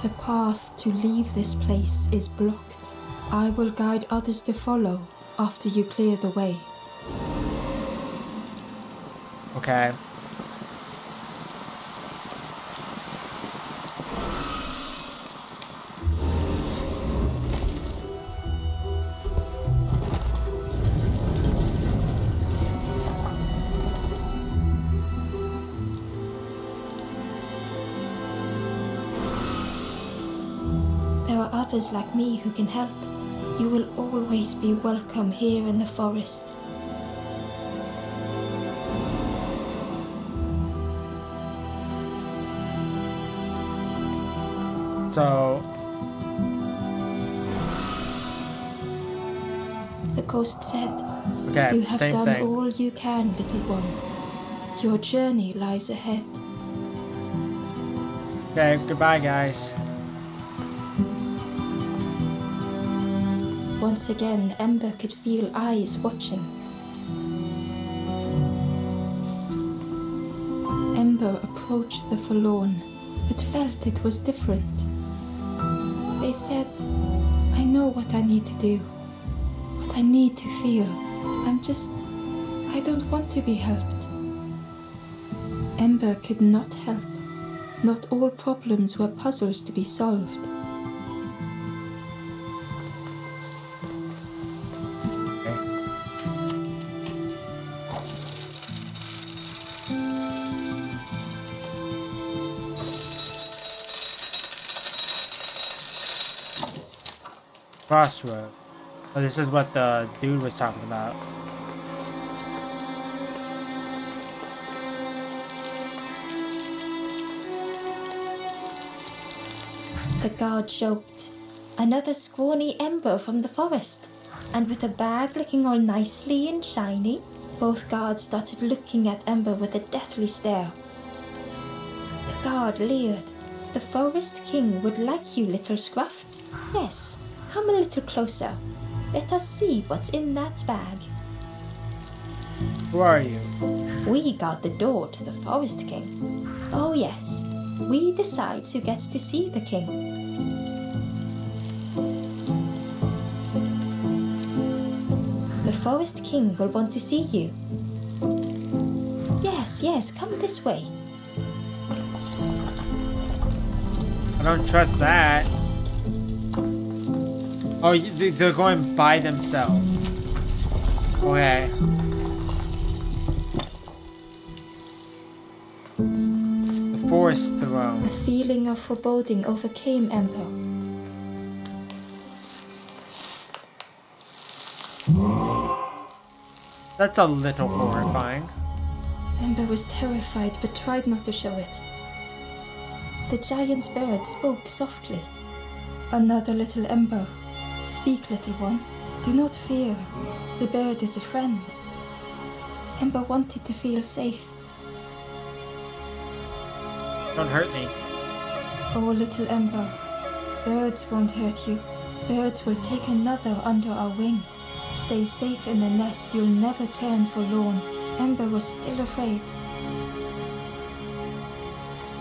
[SPEAKER 2] The path to leave this place is blocked. I will guide others to follow after you clear the way."
[SPEAKER 1] Okay.
[SPEAKER 2] There are others like me who can help. You will always be welcome here in the forest.
[SPEAKER 1] So,
[SPEAKER 2] The ghost said,
[SPEAKER 1] okay,
[SPEAKER 2] "You have
[SPEAKER 1] same
[SPEAKER 2] done
[SPEAKER 1] thing.
[SPEAKER 2] all you can, little one. Your journey lies ahead."
[SPEAKER 1] Okay, goodbye, guys.
[SPEAKER 2] Once again, Ember could feel eyes watching. Ember approached the forlorn, but felt it was different. They said, "I know what I need to do, what I need to feel. I don't want to be helped." Ember could not help. Not all problems were puzzles to be solved.
[SPEAKER 1] Crossroad. Oh, this is what the dude was talking about.
[SPEAKER 2] The guard joked. "Another scrawny Ember from the forest." And with a bag looking all nicely and shiny, both guards started looking at Ember with a deathly stare. The guard leered. "The Forest King would like you, little scruff. Yes, come a little closer. Let us see what's in that bag."
[SPEAKER 1] Who are you?
[SPEAKER 2] "We guard the door to the Forest King." "Oh yes, we decide who gets to see the king." "The Forest King will want to see you." Yes, come this way."
[SPEAKER 1] I don't trust that. Oh, they're going by themselves. Okay. The forest throne.
[SPEAKER 2] A feeling of foreboding overcame Ember.
[SPEAKER 1] That's a little horrifying.
[SPEAKER 2] Ember was terrified but tried not to show it. The giant bird spoke softly. Another little Ember. Speak, little one. Do not fear. The bird is a friend. Ember wanted to feel safe.
[SPEAKER 1] Don't hurt me.
[SPEAKER 2] Oh, little Ember. Birds won't hurt you. Birds will take another under our wing. Stay safe in the nest, you'll never turn forlorn. Ember was still afraid.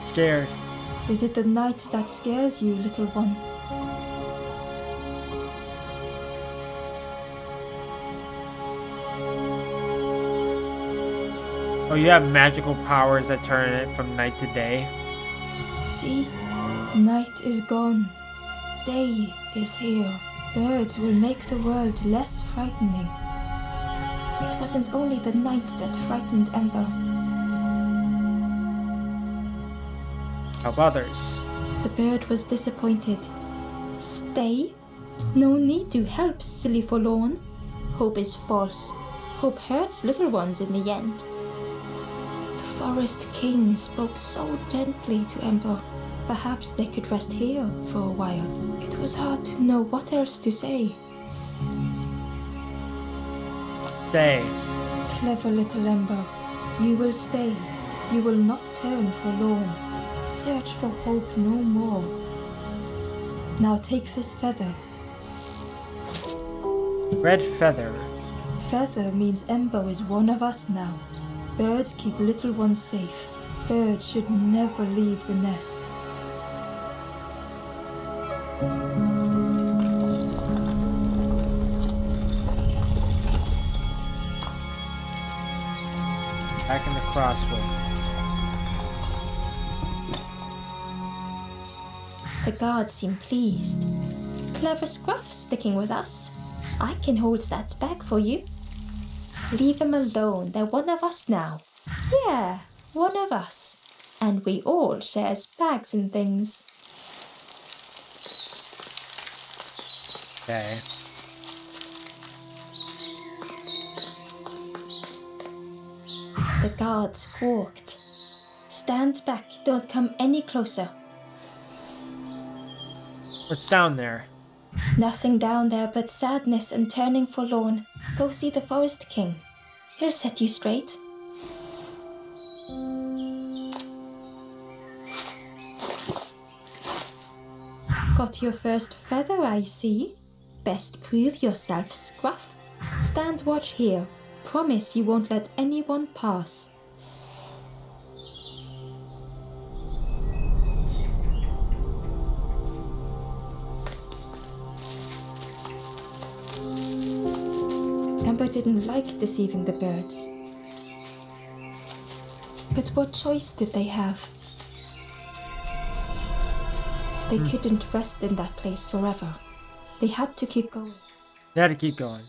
[SPEAKER 1] Scared.
[SPEAKER 2] Is it the night that scares you, little one?
[SPEAKER 1] Oh, you have magical powers that turn it from night to day?
[SPEAKER 2] See? Night is gone. Day is here. Birds will make the world less frightening. It wasn't only the night that frightened Ember.
[SPEAKER 1] Help others.
[SPEAKER 2] The bird was disappointed. Stay? No need to help, silly forlorn. Hope is false. Hope hurts little ones in the end. The Forest King spoke so gently to Ember. Perhaps they could rest here for a while. It was hard to know what else to say.
[SPEAKER 1] Stay.
[SPEAKER 2] Clever little Ember, you will stay. You will not turn forlorn. Search for hope no more. Now take this feather.
[SPEAKER 1] Red feather.
[SPEAKER 2] Feather means Ember is one of us now. Birds keep little ones safe. Birds should never leave the nest.
[SPEAKER 1] Back in the crossroads.
[SPEAKER 2] The guards seem pleased. Clever Scruff sticking with us. I can hold that bag for you. Leave them alone, they're one of us now. Yeah, one of us. And we all shares bags and things.
[SPEAKER 1] Okay.
[SPEAKER 2] The guard squawked. Stand back, don't come any closer.
[SPEAKER 1] What's down there?
[SPEAKER 2] Nothing down there but sadness and turning forlorn. Go see the Forest King. He'll set you straight. Got your first feather, I see. Best prove yourself, Scruff. Stand watch here. Promise you won't let anyone pass. Ember didn't like deceiving the birds. But what choice did they have? They couldn't rest in that place forever. They had to keep going.
[SPEAKER 1] They had to keep going.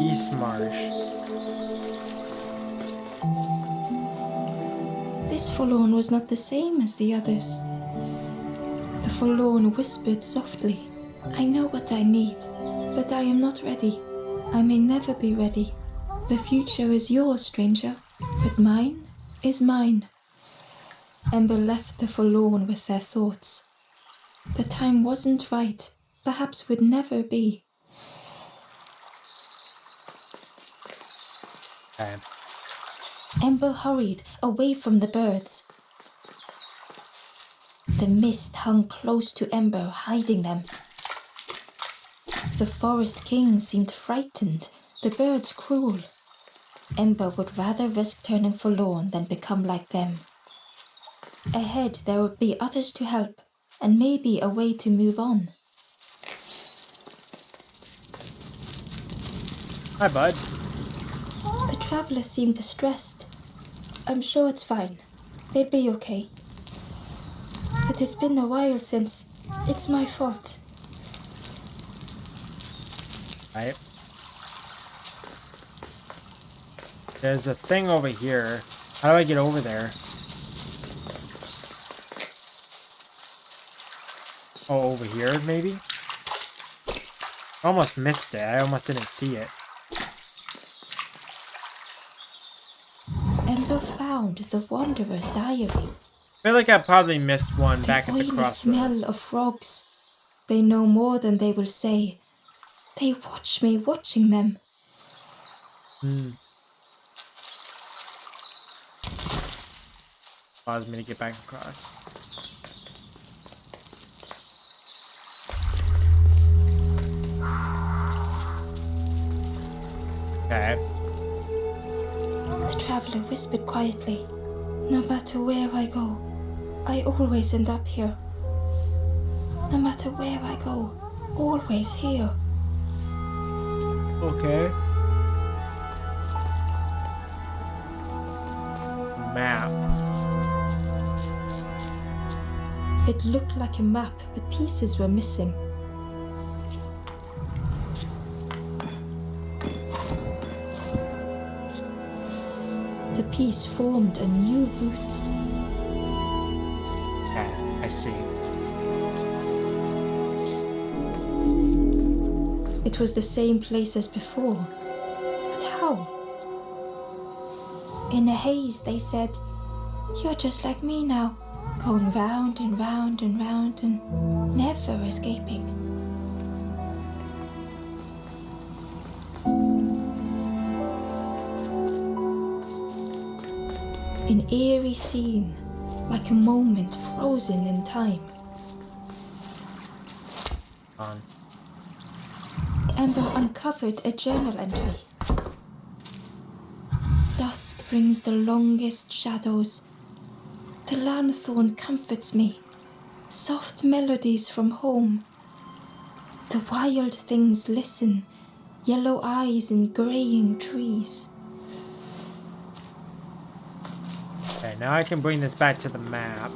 [SPEAKER 1] East Marsh.
[SPEAKER 2] This forlorn was not the same as the others. The forlorn whispered softly, I know what I need, but I am not ready. I may never be ready. The future is yours, stranger, but mine is mine. Ember left the forlorn with their thoughts. The time wasn't right, perhaps would never be.
[SPEAKER 1] Okay.
[SPEAKER 2] Ember hurried away from the birds. The mist hung close to Ember, hiding them. The Forest King seemed frightened, the birds cruel. Ember would rather risk turning forlorn than become like them. Ahead there would be others to help, and maybe a way to move on.
[SPEAKER 1] Hi, bud.
[SPEAKER 2] The traveler seemed distressed. I'm sure it's fine. They'll be okay. But it's been a while since. It's my fault.
[SPEAKER 1] Right. There's a thing over here. How do I get over there? Oh, over here, maybe? Almost missed it. I almost didn't see it.
[SPEAKER 2] Ember found the Wanderer's diary.
[SPEAKER 1] I feel like I probably missed one back at the
[SPEAKER 2] The oily
[SPEAKER 1] crossroads.
[SPEAKER 2] smell of frogs. They know more than they will say. They watch me watching them.
[SPEAKER 1] Allows me to get back across. Okay.
[SPEAKER 2] The traveler whispered quietly. No matter where I go, I always end up here. No matter where I go, always here.
[SPEAKER 1] Okay. Map.
[SPEAKER 2] It looked like a map, but pieces were missing. The piece formed a new route.
[SPEAKER 1] Okay, I see.
[SPEAKER 2] It was the same place as before. But how? In a haze, they said, "You're just like me now, going round and round and round and never escaping." An eerie scene, like a moment frozen in time.
[SPEAKER 1] On.
[SPEAKER 2] Ember uncovered a journal entry. Dusk brings the longest shadows. The lanthorn comforts me. Soft melodies from home. The wild things listen, yellow eyes in graying trees.
[SPEAKER 1] Okay, now I can bring this back to the map.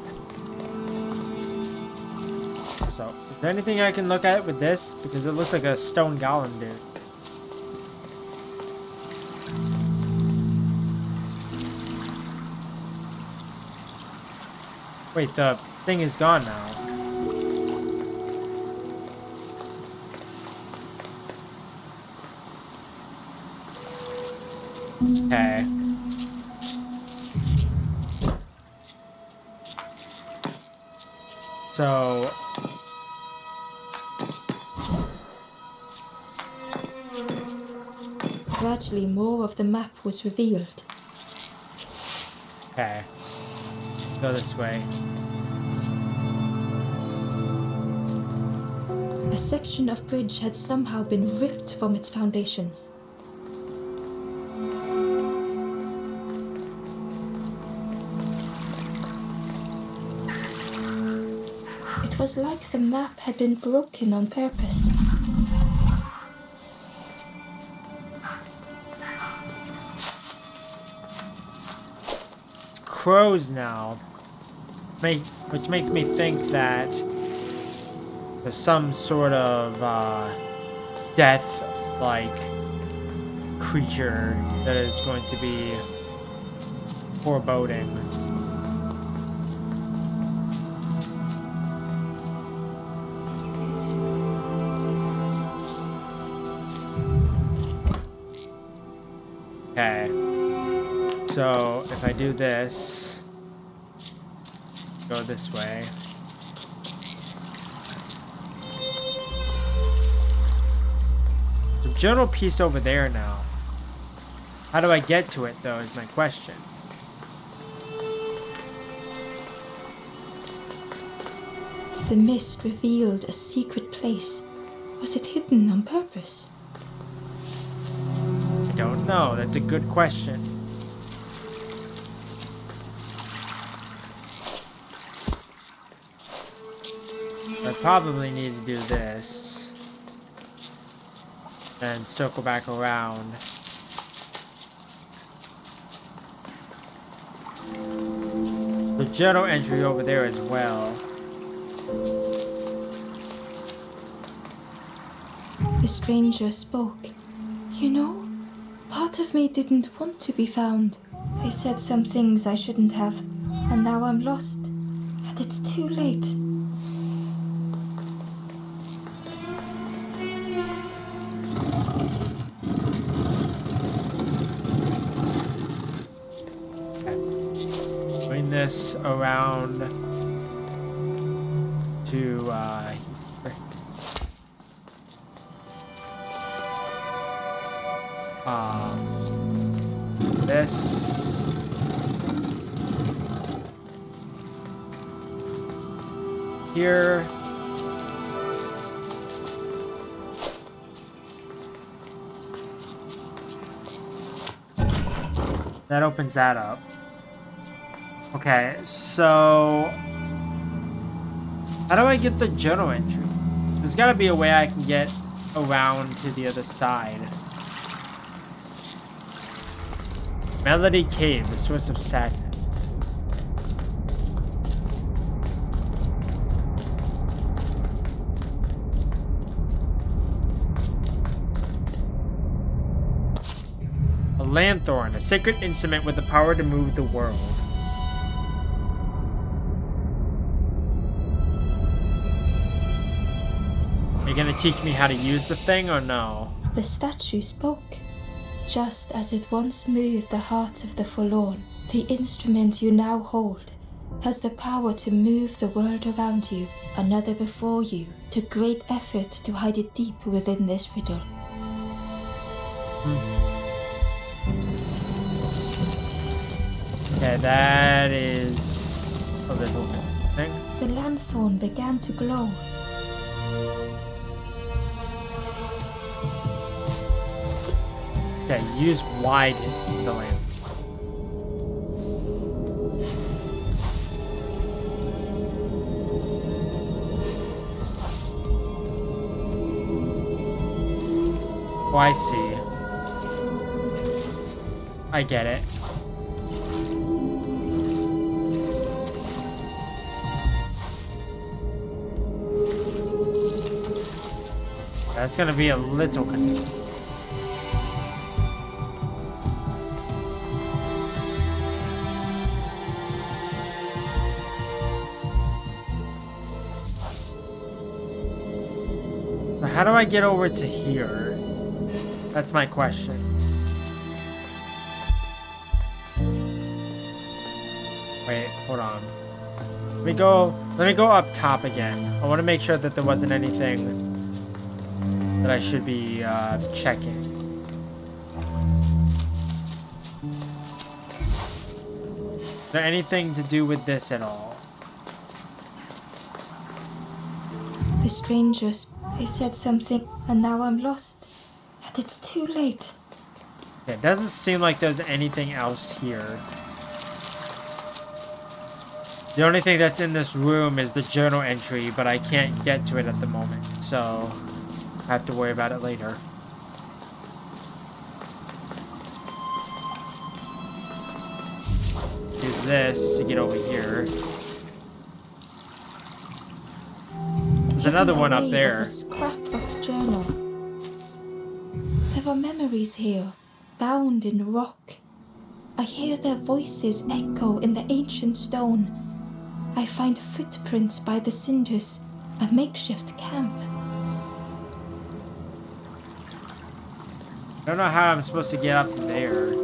[SPEAKER 1] So, is there anything I can look at with this? Because it looks like a stone golem, dude. Wait, the thing is gone now. Okay. So...
[SPEAKER 2] Gradually, more of the map was revealed.
[SPEAKER 1] Okay. Let's go this way.
[SPEAKER 2] A section of bridge had somehow been ripped from its foundations. It was like the map had been broken on purpose.
[SPEAKER 1] Crows now. Which makes me think that there's some sort of death-like creature that is going to be foreboding. Okay. So if I do this, go this way. The journal piece over there now. How do I get to it though is my question.
[SPEAKER 2] The mist revealed a secret place. Was it hidden on purpose?
[SPEAKER 1] I don't know. That's a good question. I probably need to do this. And circle back around. The journal entry over there as well.
[SPEAKER 2] The stranger spoke. You know, part of me didn't want to be found. I said some things I shouldn't have, and now I'm lost. And it's too late.
[SPEAKER 1] Bring this around to here. This. Here. That opens that up. Okay, so how do I get the journal entry? There's gotta be a way I can get around to the other side. Melody Cave, the source of sadness. A lanthorn, a sacred instrument with the power to move the world. Are you gonna teach me how to use the thing or no?
[SPEAKER 2] The statue spoke. Just as it once moved the hearts of the forlorn, the instrument you now hold has the power to move the world around you, another before you, to great effort to hide it deep within this riddle.
[SPEAKER 1] Okay, that is a little thing.
[SPEAKER 2] The lanthorn began to glow.
[SPEAKER 1] Okay, use wide in the lamp. Oh, I see. I get it. That's gonna be a little confusing. How do I get over to here? That's my question. Wait, hold on. Let me go up top again. I want to make sure that there wasn't anything that I should be checking. Is there anything to do with this at all?
[SPEAKER 2] The strangers, I said something, and now I'm lost. And it's too late.
[SPEAKER 1] Okay, it doesn't seem like there's anything else here. The only thing that's in this room is the journal entry, but I can't get to it at the moment, so I have to worry about it later. Use this to get over here. There's another one up there.
[SPEAKER 2] A scrap of journal. There are memories here, bound in rock. I hear their voices echo in the ancient stone. I find footprints by the cinders, a makeshift camp.
[SPEAKER 1] I don't know how I'm supposed to get up there.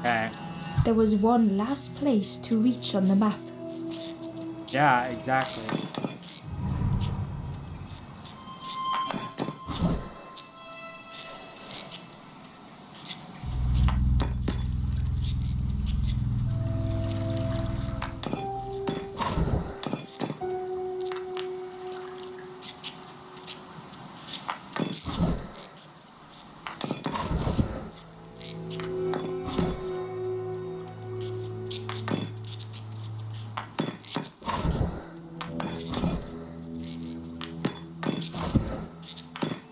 [SPEAKER 1] Okay.
[SPEAKER 2] There was one last place to reach on the map.
[SPEAKER 1] Yeah, exactly.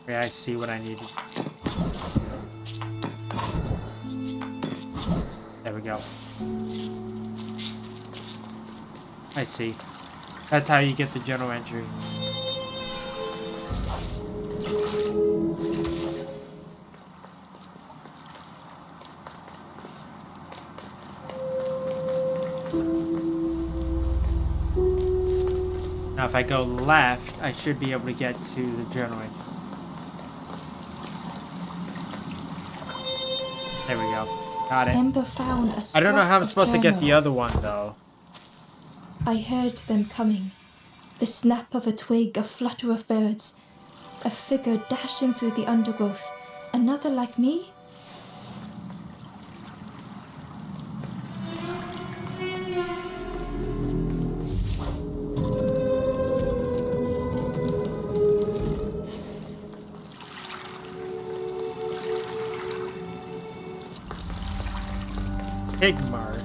[SPEAKER 1] Okay, I see what I needed. There we go. I see. That's how you get the journal entry. Now if I go left, I should be able to get to the journal entry. There we go. Got it.
[SPEAKER 2] Ember found a
[SPEAKER 1] I don't know how I'm
[SPEAKER 2] scrap
[SPEAKER 1] supposed to
[SPEAKER 2] of
[SPEAKER 1] get the
[SPEAKER 2] journal.
[SPEAKER 1] other one, though.
[SPEAKER 2] I heard them coming. The snap of a twig, a flutter of birds. A figure dashing through the undergrowth. Another like me?
[SPEAKER 1] Pig marsh.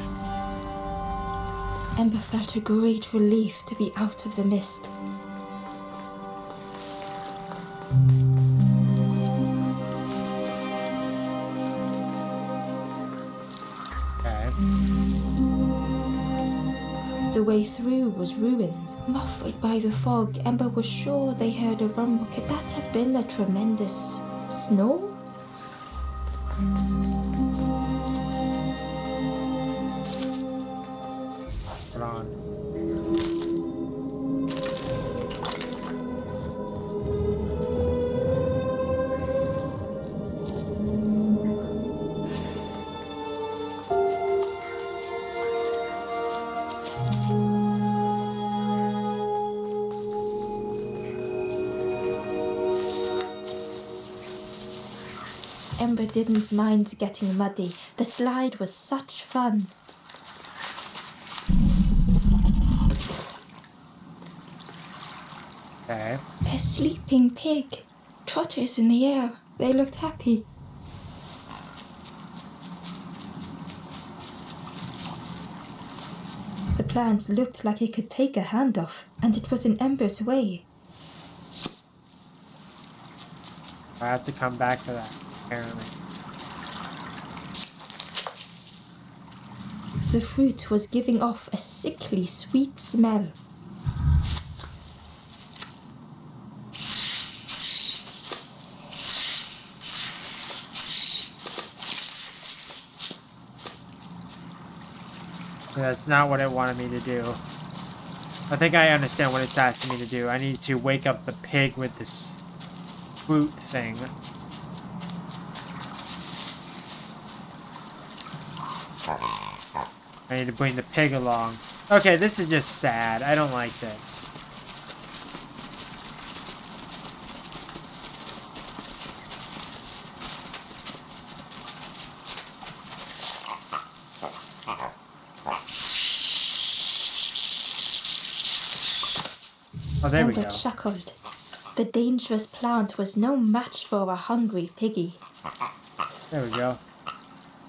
[SPEAKER 2] Ember felt a great relief to be out of the mist.
[SPEAKER 1] Okay.
[SPEAKER 2] The way through was ruined. Muffled by the fog, Ember was sure they heard a rumble. Could that have been a tremendous snow?
[SPEAKER 1] Hold on.
[SPEAKER 2] Ember didn't mind getting muddy. The slide was such fun.
[SPEAKER 1] Okay.
[SPEAKER 2] A sleeping pig. Trotters in the air. They looked happy. The plant looked like it could take a hand off, and it was in Ember's way.
[SPEAKER 1] I have to come back to that, apparently.
[SPEAKER 2] The fruit was giving off a sickly sweet smell.
[SPEAKER 1] That's not what it wanted me to do. I think I understand what it's asking me to do. I need to wake up the pig with this fruit thing. I need to bring the pig along. Okay, this is just sad. I don't like this. Oh, there we
[SPEAKER 2] Ember
[SPEAKER 1] go.
[SPEAKER 2] chuckled. The dangerous plant was no match for a hungry piggy.
[SPEAKER 1] There we go.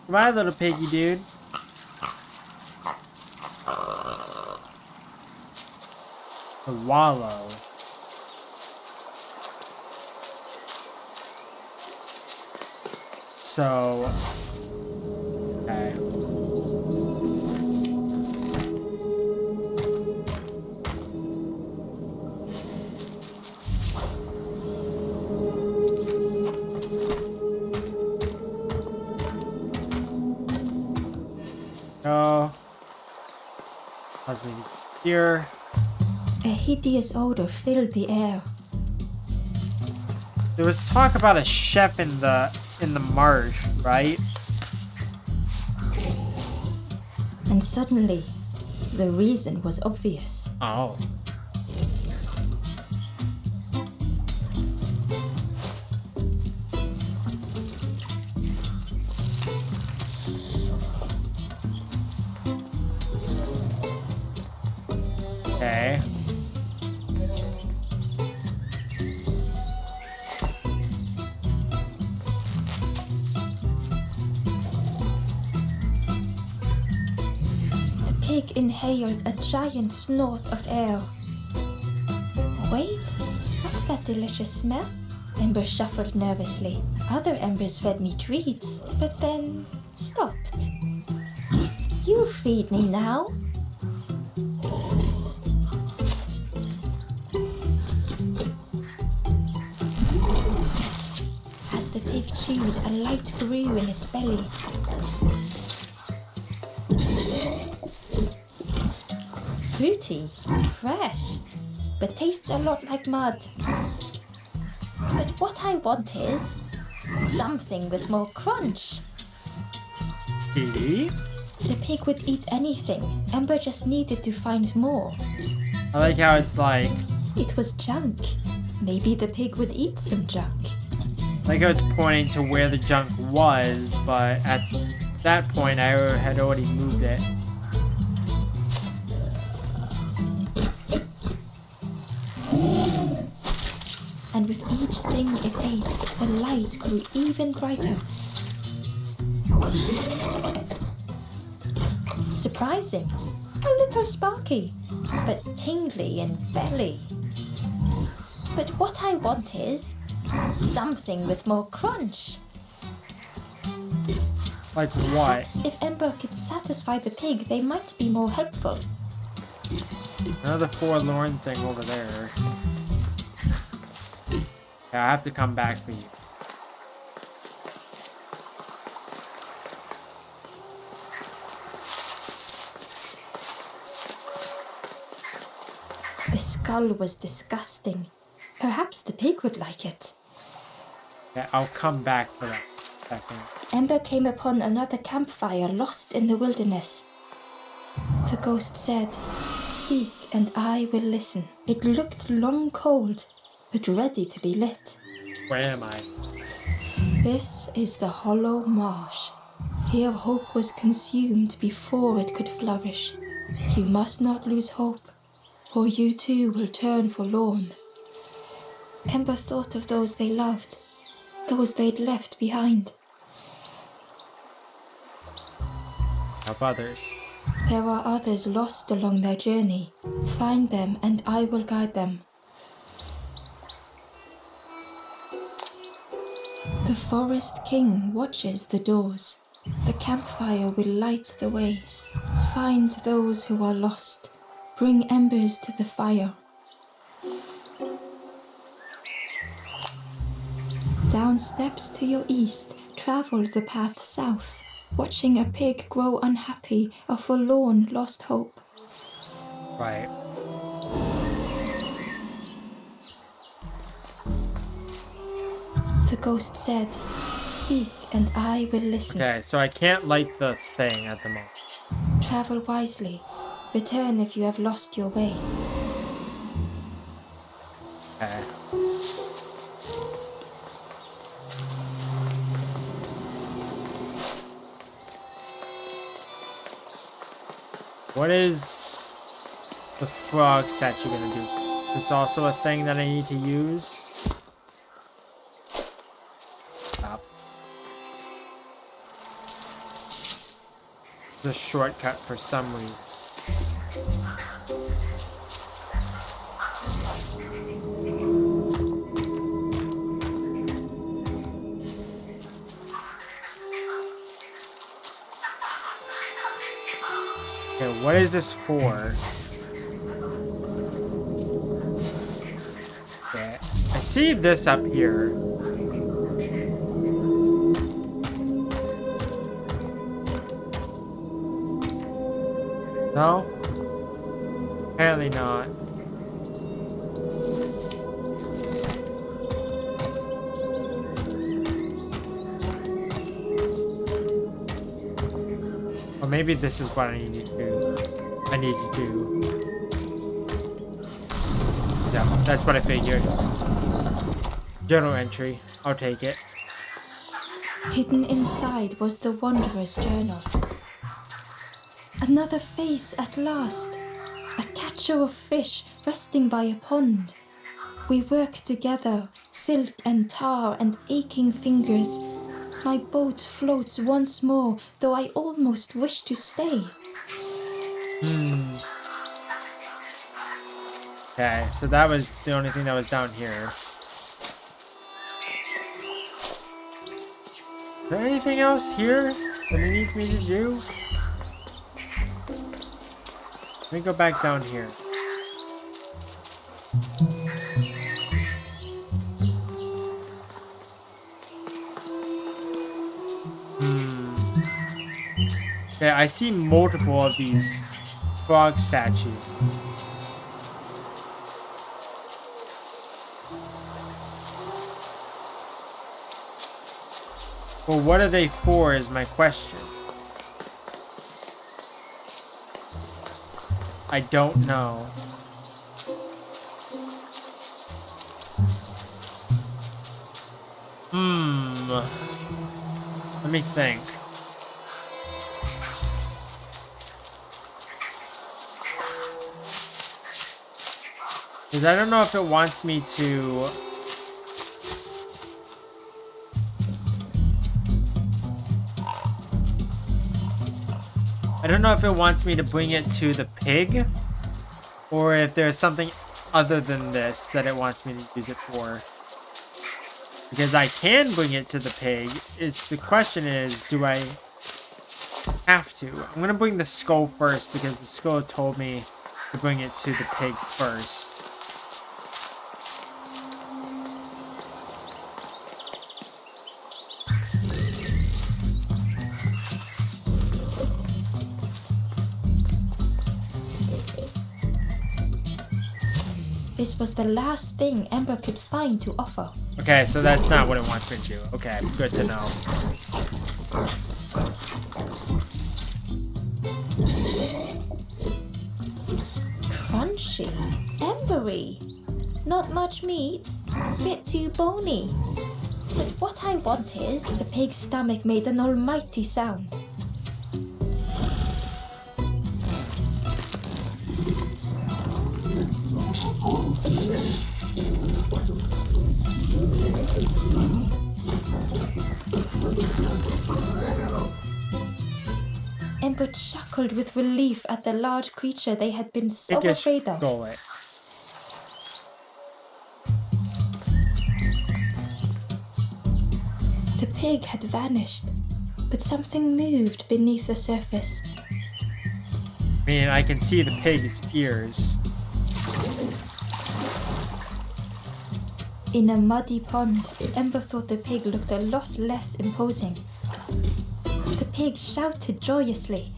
[SPEAKER 1] Come on, little piggy dude. The wallow. So, okay. Go. Let's move here.
[SPEAKER 2] A hideous odor filled the air.
[SPEAKER 1] There was talk about a chef in the marsh, right?
[SPEAKER 2] And suddenly, the reason was obvious.
[SPEAKER 1] Oh. Okay.
[SPEAKER 2] The pig inhaled a giant snort of air. Wait, what's that delicious smell? Ember shuffled nervously. Other embers fed me treats, but then stopped. You feed me now. As the pig chewed, a light grew in its belly. Fruity, fresh, but tastes a lot like mud. But what I want is something with more crunch.
[SPEAKER 1] Tea?
[SPEAKER 2] The pig would eat anything. Ember just needed to find more.
[SPEAKER 1] I like how it's like...
[SPEAKER 2] It was junk. Maybe the pig would eat some junk.
[SPEAKER 1] I like how it's pointing to where the junk was, but at that point I had already moved it.
[SPEAKER 2] And with each thing it ate, the light grew even brighter. Surprising. A little sparky, but tingly in belly. But what I want is something with more crunch.
[SPEAKER 1] Like what?
[SPEAKER 2] Perhaps if Ember could satisfy the pig, they might be more helpful.
[SPEAKER 1] Another forlorn thing over there. Yeah, I have to come back for you.
[SPEAKER 2] The skull was disgusting. Perhaps the pig would like it.
[SPEAKER 1] Yeah, I'll come back for that second.
[SPEAKER 2] Ember came upon another campfire lost in the wilderness. The ghost said, "Speak and I will listen." It looked long cold, but ready to be lit.
[SPEAKER 1] Where am I?
[SPEAKER 2] This is the hollow marsh. Here hope was consumed before it could flourish. You must not lose hope, or you too will turn forlorn. Ember thought of those they loved, those they'd left behind.
[SPEAKER 1] Help others.
[SPEAKER 2] There are others lost along their journey. Find them and I will guide them. The Forest King watches the doors. The campfire will light the way. Find those who are lost. Bring embers to the fire. Down steps to your east, travel the path south, watching a pig grow unhappy, a forlorn lost hope.
[SPEAKER 1] Right.
[SPEAKER 2] The ghost said, "Speak and I will listen."
[SPEAKER 1] Okay, so I can't light the thing at the moment.
[SPEAKER 2] Travel wisely. Return if you have lost your way.
[SPEAKER 1] Okay. What is the frog statue gonna do? Is this also a thing that I need to use? Stop. The shortcut for some reason. Okay, what is this for? Okay, I see this up here. No? Apparently not. Or maybe this is what I need to do. Yeah, that's what I figured. Journal entry. I'll take it.
[SPEAKER 2] Hidden inside was the Wanderer's journal. Another face at last. A catcher of fish resting by a pond. We work together, silk and tar and aching fingers. My boat floats once more, though I almost wish to stay.
[SPEAKER 1] Okay, so that was the only thing that was down here. Is there anything else here that it needs me to do? Let me go back down here. Okay, I see multiple of these frog statues. Well, what are they for is my question. I don't know. Let me think. Because I don't know if it wants me to... I don't know if it wants me to bring it to the pig, or if there's something other than this that it wants me to use it for. Because I can bring it to the pig. The question is, do I have to? I'm gonna bring the skull first because the skull told me to bring it to the pig first.
[SPEAKER 2] This was the last thing Ember could find to offer.
[SPEAKER 1] Okay, so that's not what it wants me to do. Okay, good to know.
[SPEAKER 2] Crunchy, embery, not much meat, bit too bony. But what I want is, the pig's stomach made an almighty sound. Ember chuckled with relief at the large creature they had been so afraid of. The pig had vanished, but something moved beneath the surface.
[SPEAKER 1] I mean, I can see the pig's ears.
[SPEAKER 2] In a muddy pond, Ember thought the pig looked a lot less imposing. The pig shouted joyously.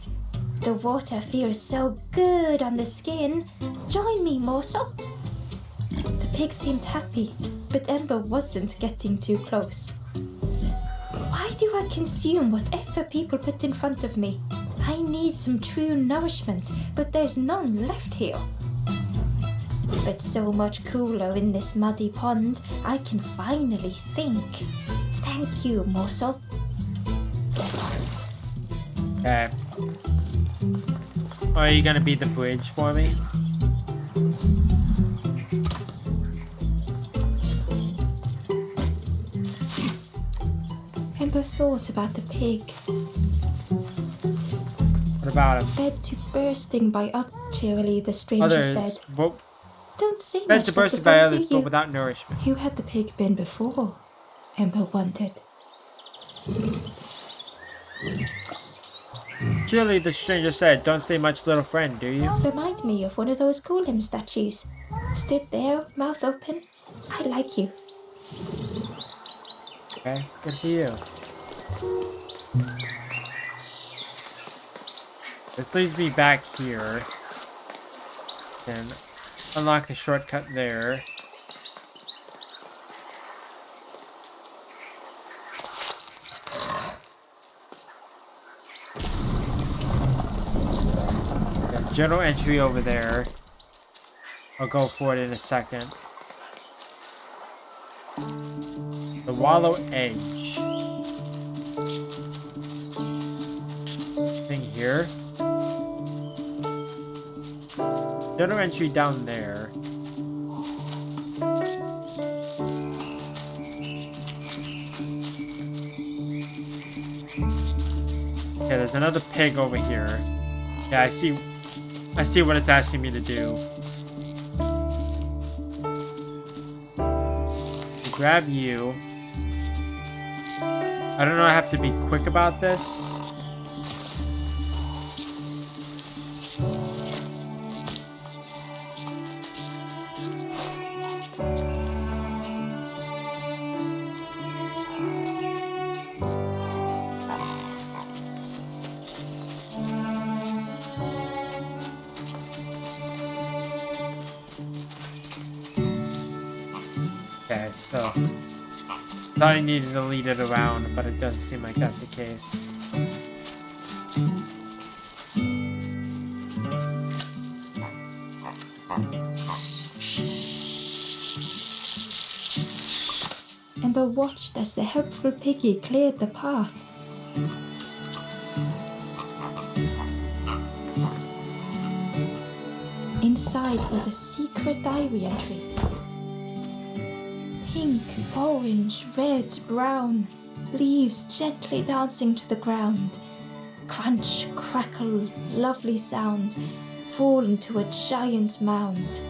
[SPEAKER 2] The water feels so good on the skin. Join me, morsel. The pig seemed happy, but Ember wasn't getting too close. Why do I consume whatever people put in front of me? I need some true nourishment, but there's none left here. But so much cooler in this muddy pond, I can finally think. Thank you, morsel.
[SPEAKER 1] Okay. Are you gonna be the bridge for me?
[SPEAKER 2] Ember thought about the pig.
[SPEAKER 1] What about him?
[SPEAKER 2] Fed to bursting by others, cheerily the stranger
[SPEAKER 1] Others?
[SPEAKER 2] said.
[SPEAKER 1] What?
[SPEAKER 2] Don't say
[SPEAKER 1] Fed
[SPEAKER 2] much
[SPEAKER 1] to
[SPEAKER 2] of the
[SPEAKER 1] bursting by
[SPEAKER 2] fun,
[SPEAKER 1] others,
[SPEAKER 2] do you?
[SPEAKER 1] but without nourishment.
[SPEAKER 2] Who had the pig been before? Ember wondered.
[SPEAKER 1] Surely the stranger said, don't say much, little friend, do you?
[SPEAKER 2] Remind me of one of those golem statues. Stood there, mouth open. I like you.
[SPEAKER 1] Okay, good for you. This leads me back here. Then unlock the shortcut there. Okay, general entry over there. I'll go for it in a second. The Wallow Edge. Thing here. General entry down there. Okay, there's another pig over here. Yeah, I see what it's asking me to do. Grab you. I don't know, I have to be quick about this. Okay, so thought I needed to lead it around, but it doesn't seem like that's the case.
[SPEAKER 2] Ember watched as the helpful piggy cleared the path. Inside was a secret diary entry. Pink, orange, red, brown, leaves gently dancing to the ground. Crunch, crackle, lovely sound, fall into a giant mound.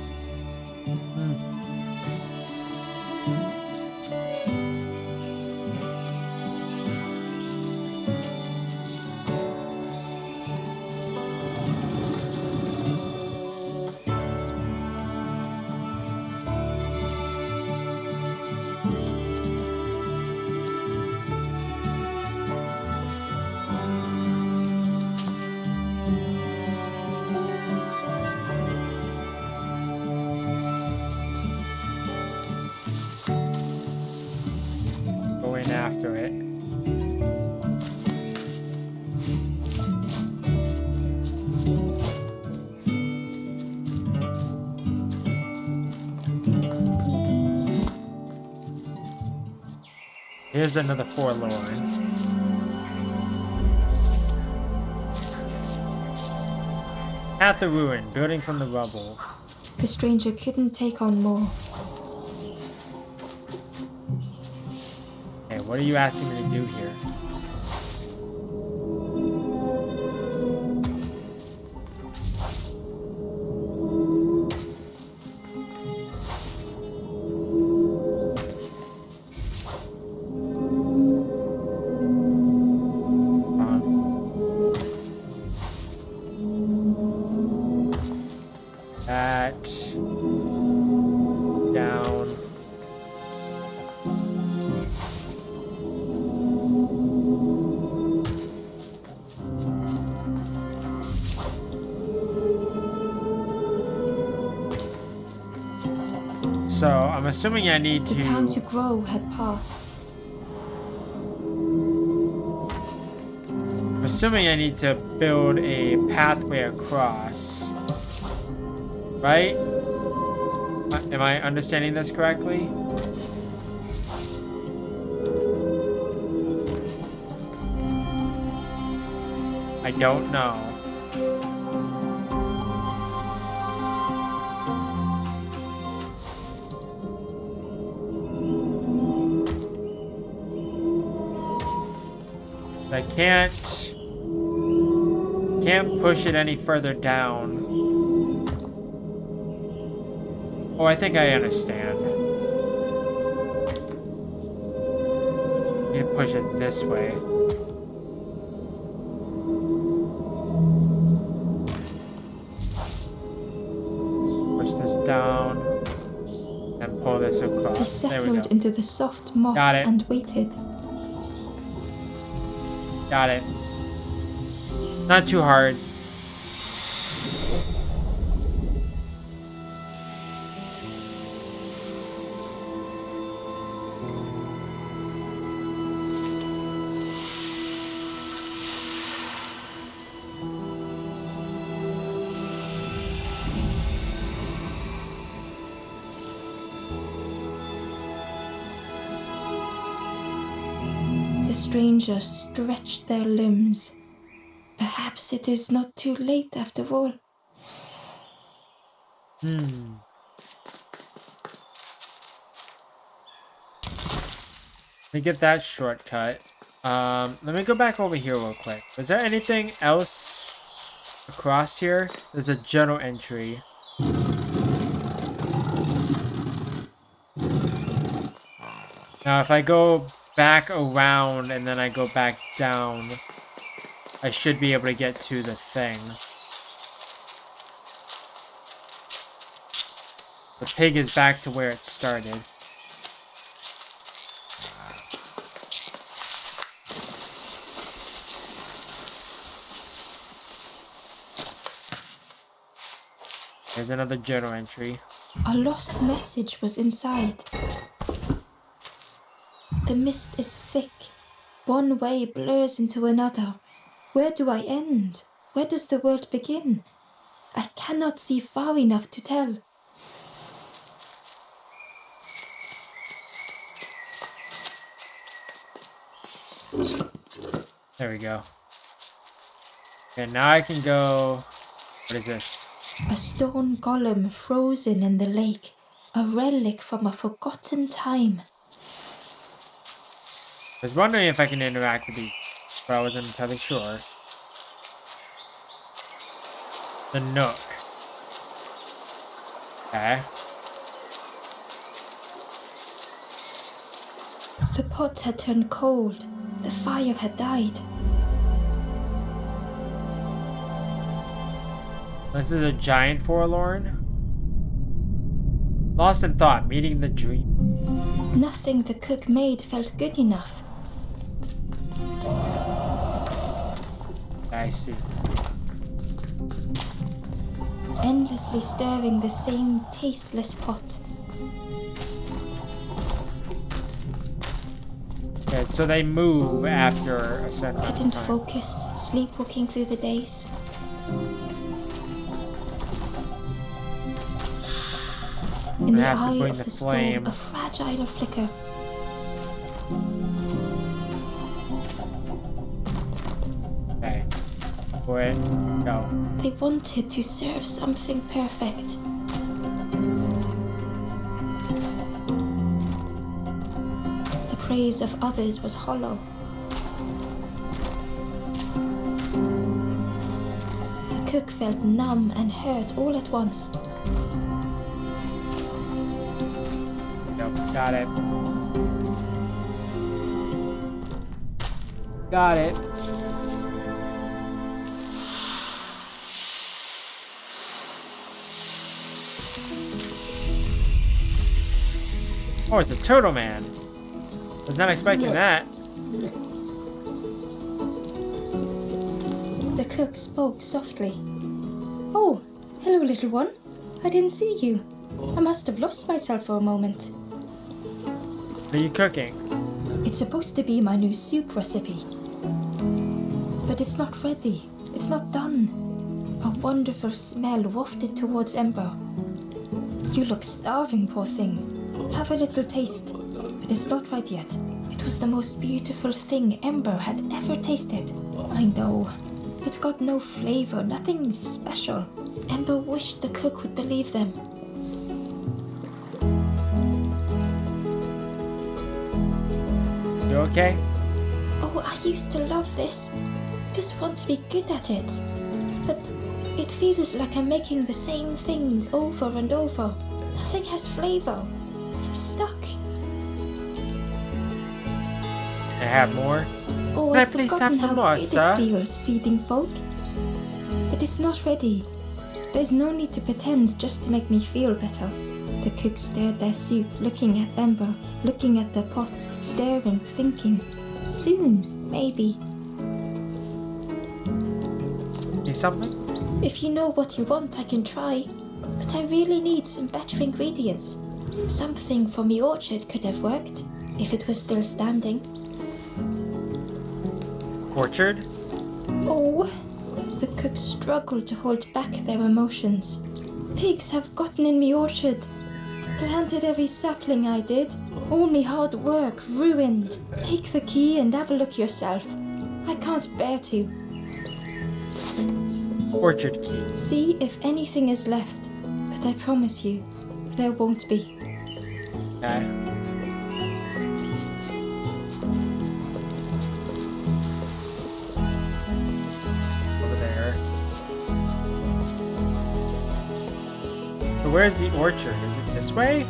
[SPEAKER 1] Going after it. Here's another forlorn. At the ruin, building from the rubble.
[SPEAKER 2] The stranger couldn't take on more.
[SPEAKER 1] Hey, what are you asking me to do here? That down. So I'm assuming I need to.
[SPEAKER 2] The time to grow had passed.
[SPEAKER 1] I'm assuming I need to build a pathway across. Right? Am I understanding this correctly? I don't know. I can't push it any further down. Oh, I think I understand. Need to push it this way. Push this down and pull this
[SPEAKER 2] He
[SPEAKER 1] across. There we
[SPEAKER 2] settled
[SPEAKER 1] go.
[SPEAKER 2] into the soft moss
[SPEAKER 1] Got it.
[SPEAKER 2] and waited.
[SPEAKER 1] Got it. Not too hard.
[SPEAKER 2] The strangers stretched their limbs. Perhaps it is not too late after all.
[SPEAKER 1] Let me get that shortcut. Let me go back over here real quick. Was there anything else across here? There's a journal entry. Now, if I go back around and then I go back down, I should be able to get to the thing. The pig is back to where it started. There's another journal entry.
[SPEAKER 2] A lost message was inside. The mist is thick. One way blurs into another. Where do I end? Where does the world begin? I cannot see far enough to tell.
[SPEAKER 1] There we go. Okay, now I can go... What is this?
[SPEAKER 2] A stone golem frozen in the lake. A relic from a forgotten time.
[SPEAKER 1] I was wondering if I can interact with these, but I wasn't entirely sure. The Nook. Okay.
[SPEAKER 2] The pot had turned cold. The fire had died.
[SPEAKER 1] This is a giant forlorn. Lost in thought, meeting the dream.
[SPEAKER 2] Nothing the cook made felt good enough.
[SPEAKER 1] I see.
[SPEAKER 2] Endlessly stirring the same tasteless pot.
[SPEAKER 1] Okay, so they move after a certain amount of
[SPEAKER 2] Couldn't
[SPEAKER 1] time.
[SPEAKER 2] focus, sleepwalking through the days. In the
[SPEAKER 1] have to
[SPEAKER 2] eye
[SPEAKER 1] bring
[SPEAKER 2] of
[SPEAKER 1] the
[SPEAKER 2] the
[SPEAKER 1] flame.
[SPEAKER 2] storm, a fragile flicker.
[SPEAKER 1] Okay. For it. Go.
[SPEAKER 2] They wanted to serve something perfect. The praise of others was hollow. The cook felt numb and hurt all at once.
[SPEAKER 1] Nope. Got it. Got it. Oh, it's a turtle man. Was not expecting that.
[SPEAKER 2] The cook spoke softly. Oh, hello, little one. I didn't see you. I must have lost myself for a moment.
[SPEAKER 1] What are you cooking?
[SPEAKER 2] It's supposed to be my new soup recipe. But it's not ready. It's not done. A wonderful smell wafted towards Ember. You look starving, poor thing. Have a little taste. But it's not right yet. It was the most beautiful thing Ember had ever tasted. I know. It's got no flavor, nothing special. Ember wished the cook would believe them.
[SPEAKER 1] You okay?
[SPEAKER 2] Oh, I used to love this. Just want to be good at it. But it feels like I'm making the same things over and over. Nothing has flavor. I'm stuck.
[SPEAKER 1] I have more.
[SPEAKER 2] Oh,
[SPEAKER 1] May I
[SPEAKER 2] I've
[SPEAKER 1] please
[SPEAKER 2] forgotten
[SPEAKER 1] have some
[SPEAKER 2] how
[SPEAKER 1] more,
[SPEAKER 2] good
[SPEAKER 1] sir?
[SPEAKER 2] it feels feeding folk. But it's not ready. There's no need to pretend just to make me feel better. The cook stirred their soup, looking at Ember, looking at the pot, staring, thinking. Soon, maybe.
[SPEAKER 1] Need something?
[SPEAKER 2] If you know what you want, I can try. But I really need some better ingredients. Something from the orchard could have worked, if it was still standing.
[SPEAKER 1] Orchard?
[SPEAKER 2] Oh! The cook struggled to hold back their emotions. Pigs have gotten in me orchard. Planted every sapling I did. All me hard work ruined. Take the key and have a look yourself. I can't bear to.
[SPEAKER 1] Orchard key.
[SPEAKER 2] See if anything is left. But I promise you, there won't be.
[SPEAKER 1] Okay. Over there. So where's the orchard? Is it this way?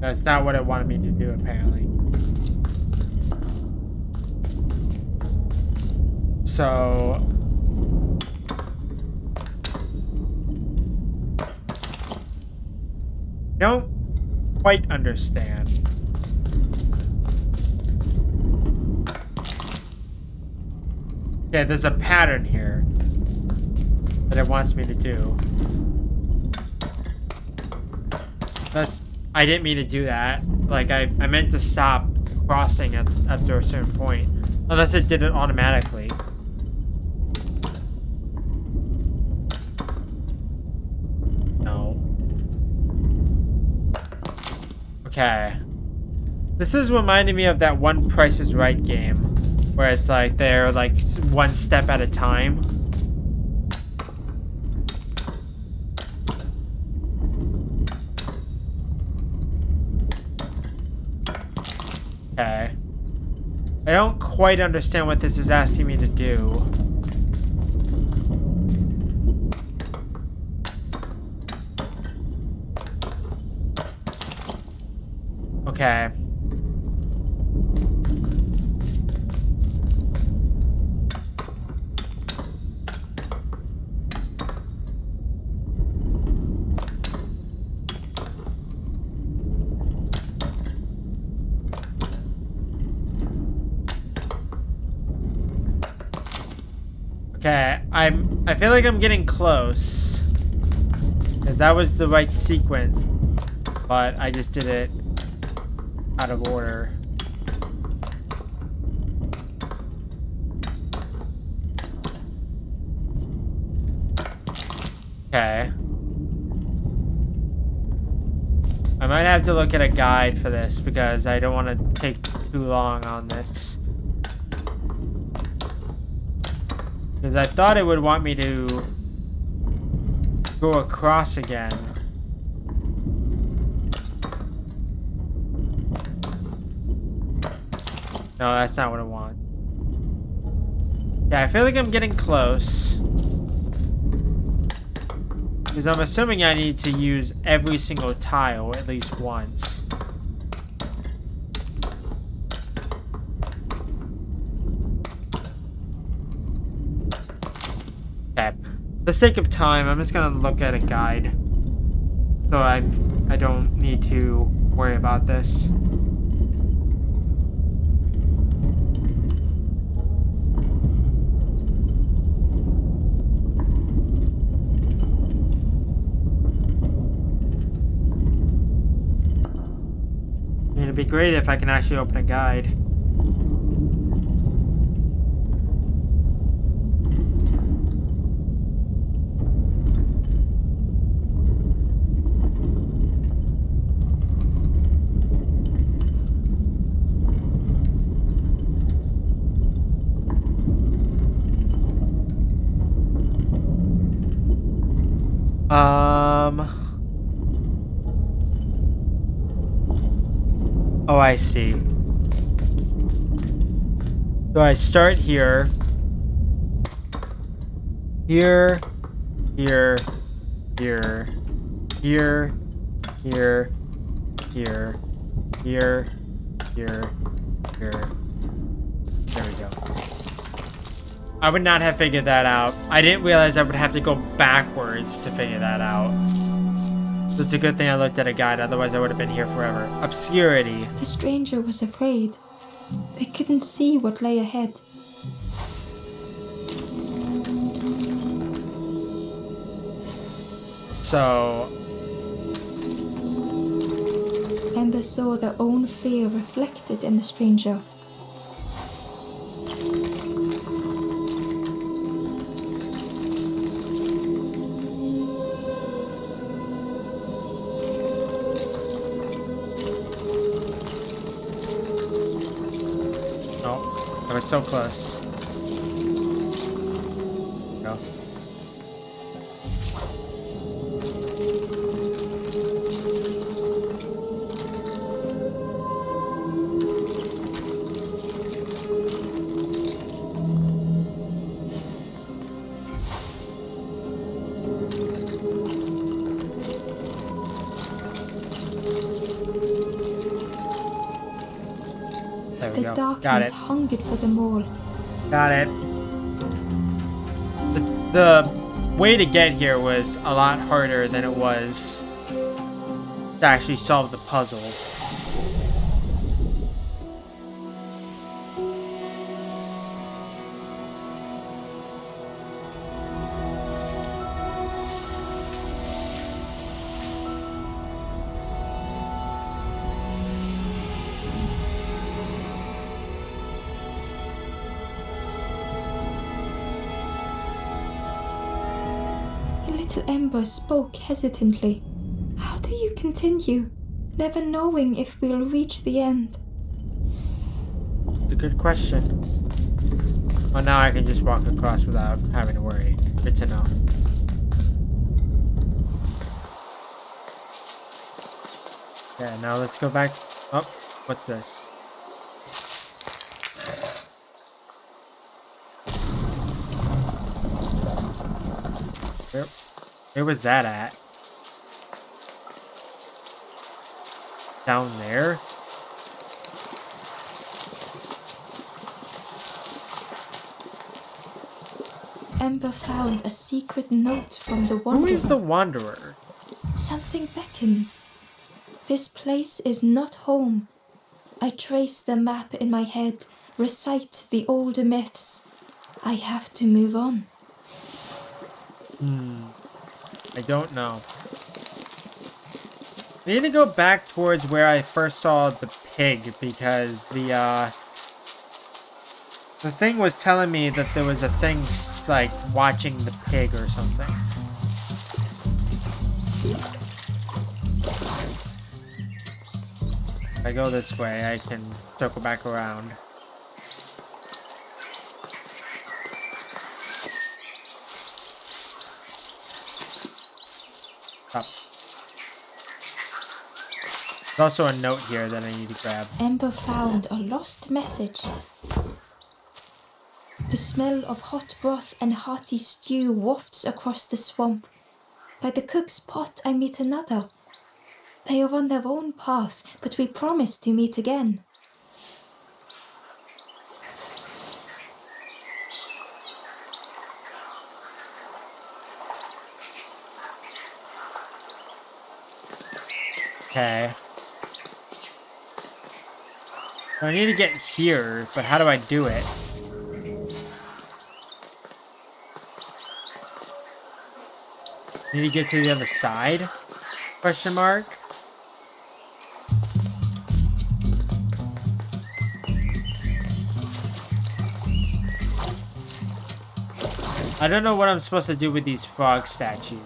[SPEAKER 1] That's not what it wanted me to do, apparently. So... don't quite understand. Yeah, there's a pattern here that it wants me to do. I didn't mean to do that. Like, I meant to stop crossing after a certain point. Unless it did it automatically. No. Okay. This is reminding me of that one Price is Right game. Where it's like, they're like one step at a time. Okay. I don't quite understand what this is asking me to do. Okay. Okay, I feel like I'm getting close. Because that was the right sequence. But I just did it out of order. Okay. I might have to look at a guide for this because I don't want to take too long on this. Because I thought it would want me to go across again. No, that's not what I want. Yeah, I feel like I'm getting close. Because I'm assuming I need to use every single tile at least once. Okay. For the sake of time, I'm just gonna look at a guide. So I don't need to worry about this. It'd be great if I can actually open a guide. Oh, I see. So I start here. Here. Here. Here. Here. Here. Here. Here. Here. Here. There we go. I would not have figured that out. I didn't realize I would have to go backwards to figure that out. So it's a good thing I looked at a guide, otherwise I would have been here forever. Obscurity.
[SPEAKER 2] The stranger was afraid. They couldn't see what lay ahead.
[SPEAKER 1] So...
[SPEAKER 2] Ember saw their own fear reflected in the stranger.
[SPEAKER 1] I was so close. Go. we
[SPEAKER 2] The
[SPEAKER 1] go. Got
[SPEAKER 2] darkness
[SPEAKER 1] it.
[SPEAKER 2] hungered for them all.
[SPEAKER 1] Got it. The way to get here was a lot harder than it was to actually solve the puzzle.
[SPEAKER 2] Little Ember spoke hesitantly. How do you continue, never knowing if we'll reach the end?
[SPEAKER 1] It's a good question. Well, now I can just walk across without having to worry. Good to know. Okay, now let's go back. Oh, what's this? Where was that at? Down there?
[SPEAKER 2] Ember found a secret note from the Wanderer.
[SPEAKER 1] Who is the Wanderer?
[SPEAKER 2] Something beckons. This place is not home. I trace the map in my head, recite the older myths. I have to move on.
[SPEAKER 1] I don't know. I need to go back towards where I first saw the pig because the thing was telling me that there was a thing like watching the pig or something. If I go this way, I can circle back around. Up. There's also a note here that I need to grab.
[SPEAKER 2] Ember found a lost message. The smell of hot broth and hearty stew wafts across the swamp. By the cook's pot I meet another. They are on their own path, but we promise to meet again.
[SPEAKER 1] Okay. I need to get here, but how do I do it? Need to get to the other side? Question mark? I don't know what I'm supposed to do with these frog statues.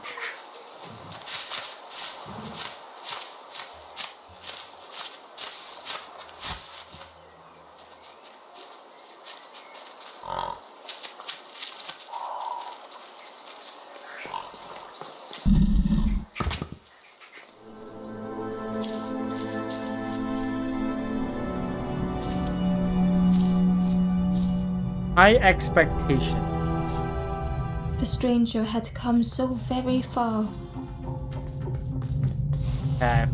[SPEAKER 1] High expectations.
[SPEAKER 2] The stranger had come so very far.
[SPEAKER 1] Okay.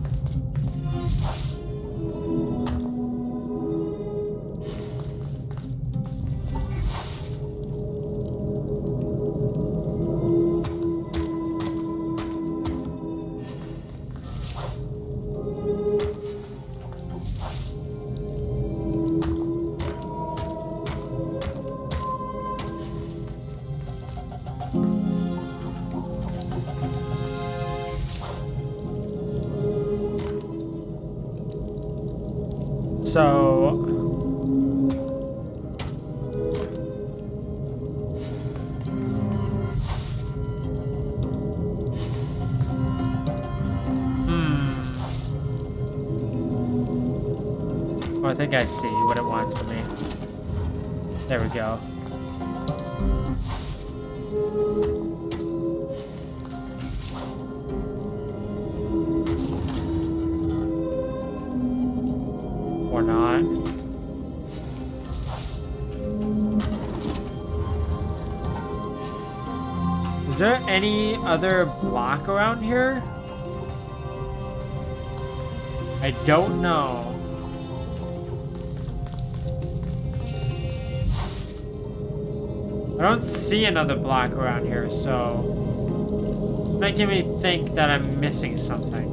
[SPEAKER 1] So oh, I think I see what it wants from me. There we go. Or not. Is there any other block around here? I don't know. don't see another block around here, so making me think that I'm missing something.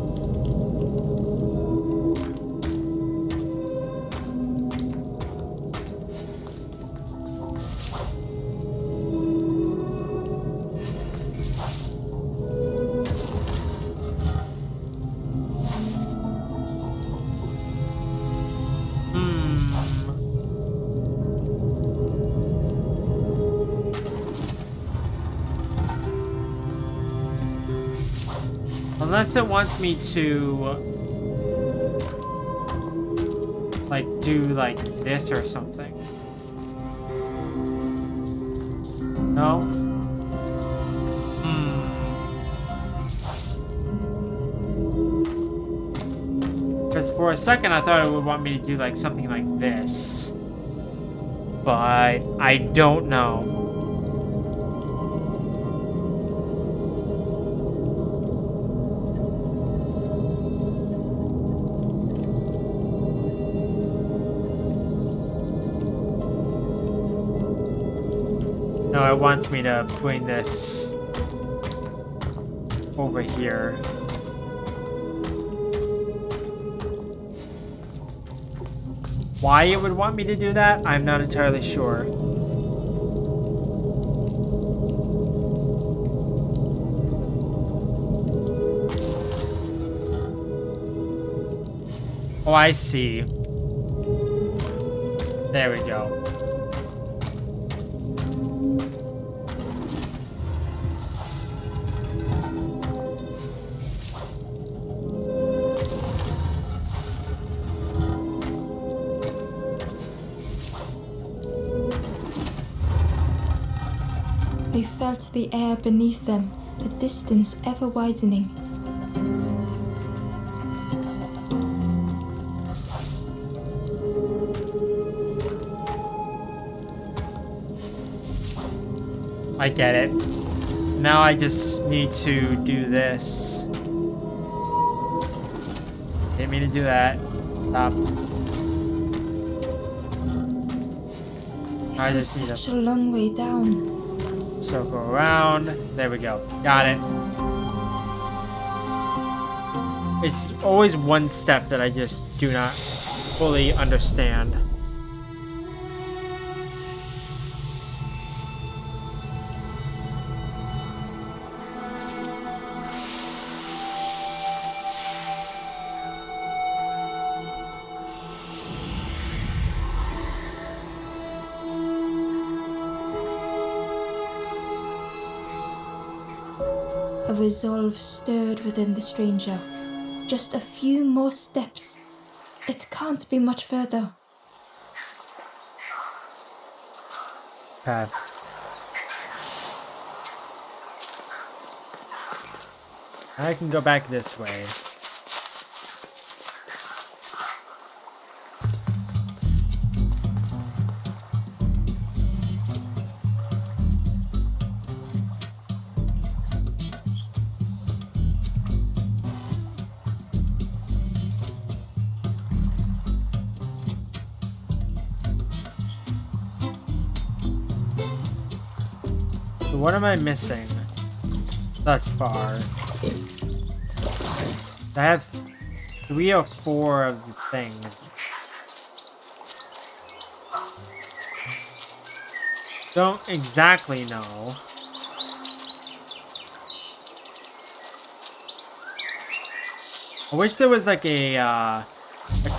[SPEAKER 1] Unless it wants me to, like, do, like, this or something. No? Because for a second I thought it would want me to do, like, something like this. But I don't know. No, it wants me to bring this over here. Why it would want me to do that, I'm not entirely sure. Oh, I see. There we go.
[SPEAKER 2] They felt the air beneath them, the distance ever widening.
[SPEAKER 1] I get it. Now I just need to do this. Didn't mean to do that. Stop. I just need
[SPEAKER 2] Such a long way down.
[SPEAKER 1] circle around. There we go. Got it. It's always one step that I just do not fully understand.
[SPEAKER 2] A resolve stirred within the stranger. Just a few more steps. It can't be much further.
[SPEAKER 1] Okay. I can go back this way. What am I missing thus far? I have 3 or 4 of the things. Don't exactly know. I wish there was like a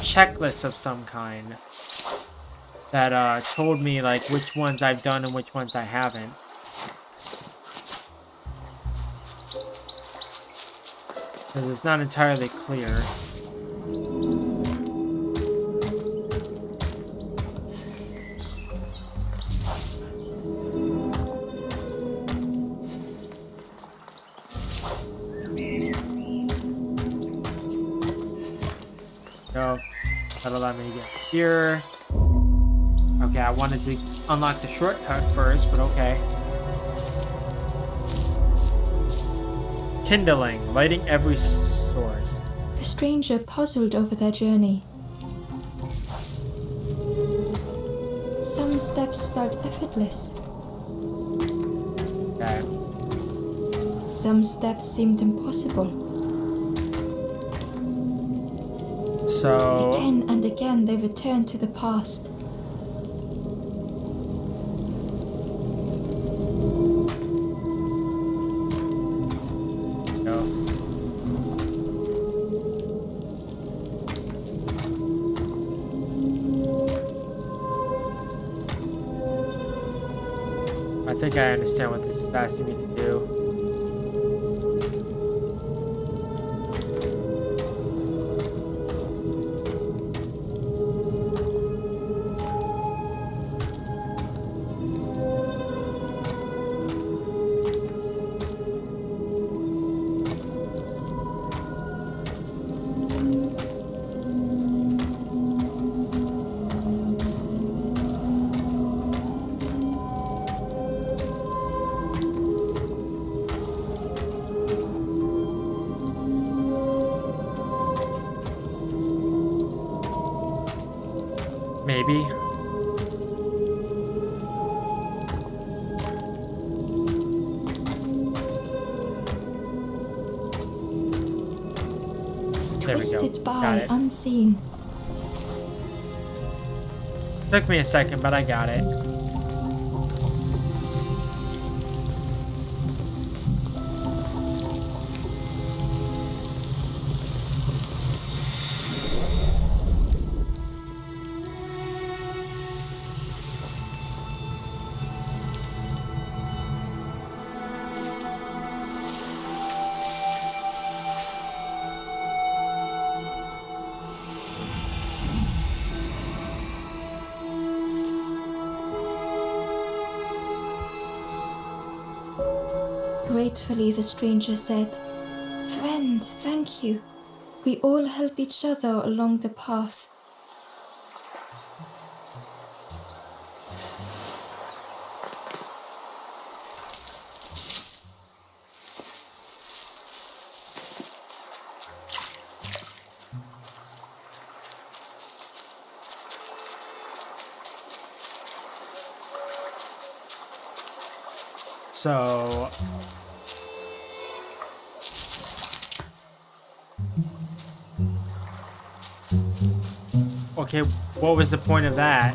[SPEAKER 1] checklist of some kind that told me like which ones I've done and which ones I haven't. Because it's not entirely clear. So, that'll allow me to get here. Okay, I wanted to unlock the shortcut first, but okay. Kindling, lighting every source.
[SPEAKER 2] The stranger puzzled over their journey. Some steps felt effortless.
[SPEAKER 1] Okay.
[SPEAKER 2] Some steps seemed impossible.
[SPEAKER 1] So...
[SPEAKER 2] Again and again they returned to the past.
[SPEAKER 1] No. I think I understand what this is asking me to do. Maybe. There we go.
[SPEAKER 2] Twisted
[SPEAKER 1] Got
[SPEAKER 2] by
[SPEAKER 1] it.
[SPEAKER 2] unseen.
[SPEAKER 1] Took me a second, but I got it.
[SPEAKER 2] Gratefully, the stranger said, "Friend, thank you. We all help each other along the path."
[SPEAKER 1] So... Okay, what was the point of that?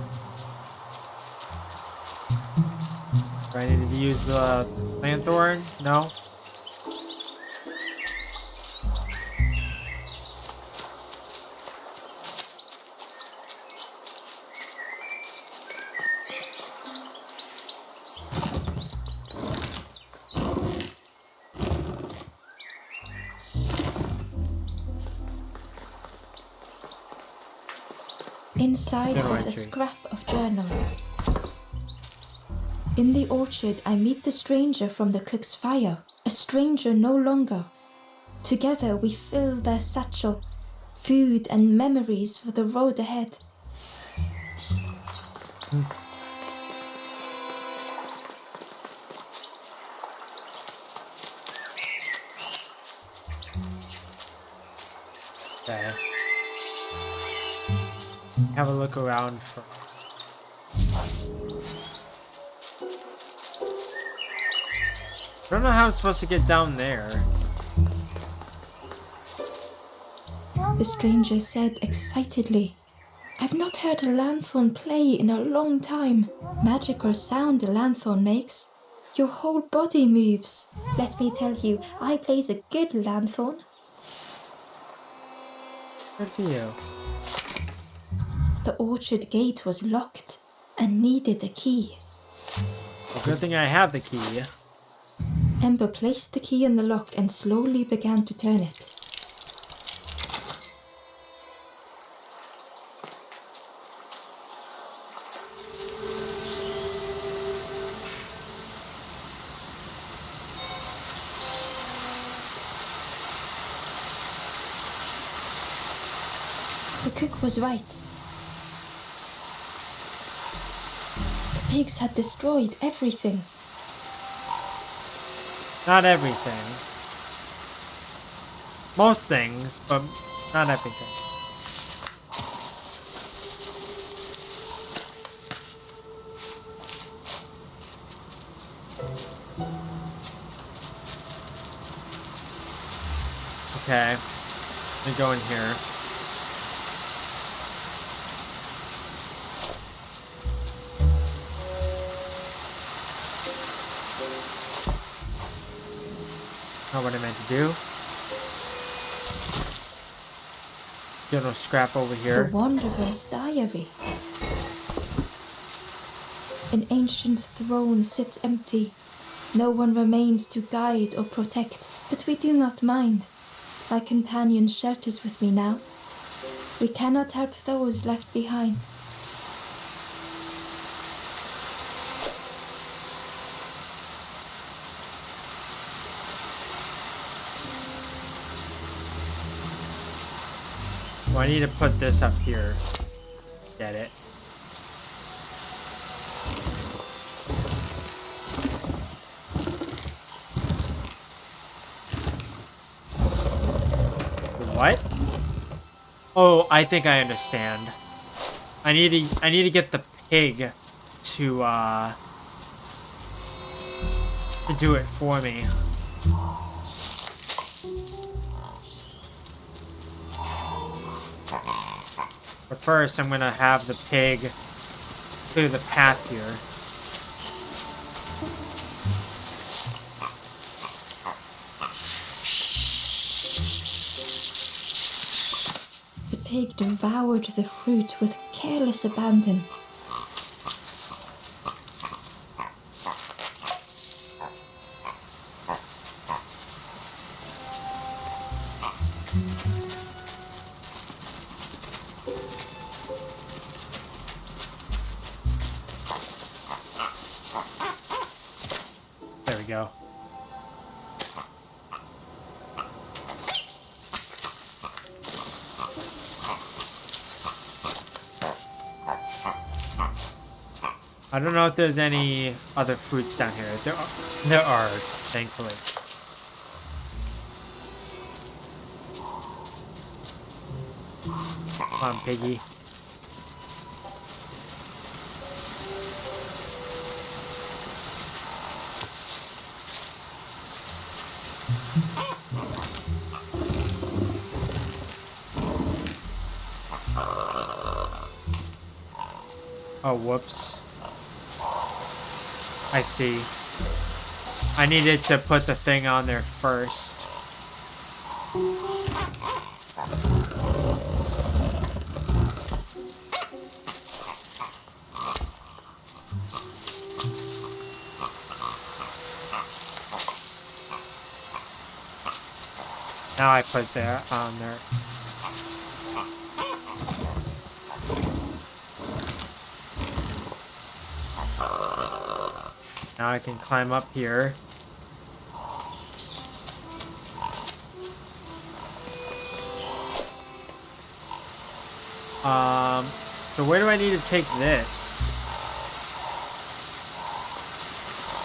[SPEAKER 1] Do I need to use the lanthorn? No?
[SPEAKER 2] Inside
[SPEAKER 1] Journal
[SPEAKER 2] was a
[SPEAKER 1] entry.
[SPEAKER 2] scrap of journal. In the orchard, I meet the stranger from the cook's fire, a stranger no longer. Together we fill their satchel, food and memories for the road ahead.
[SPEAKER 1] Okay. Have a look around for... I don't know how I'm supposed to get down there.
[SPEAKER 2] The stranger said excitedly, "I've not heard a lanthorn play in a long time. Magical sound a lanthorn makes. Your whole body moves. Let me tell you, I plays a good lanthorn."
[SPEAKER 1] Good for you.
[SPEAKER 2] The orchard gate was locked and needed a key.
[SPEAKER 1] Well, good thing I have the key.
[SPEAKER 2] Ember placed the key in the lock and slowly began to turn it. The cook was right. The pigs had destroyed everything.
[SPEAKER 1] Not everything. Most things, but not everything. Okay. Let me go in here. Not what I meant to do. Get no scrap over here.
[SPEAKER 2] The Wanderer's Diary. An ancient throne sits empty. No one remains to guide or protect, but we do not mind. My companion shelters with me now. We cannot help those left behind.
[SPEAKER 1] Well, I need to put this up here. Get it. What? Oh, I think I understand. I need to get the pig to do it for me. But first, I'm gonna have the pig clear the path here.
[SPEAKER 2] The pig devoured the fruit with careless abandon.
[SPEAKER 1] There we go. I don't know if there's any other fruits down here. There are, thankfully. Come on, piggy. Oh, whoops. I see. I needed to put the thing on there first. Now I put that on there. Now I can climb up here. So where do I need to take this?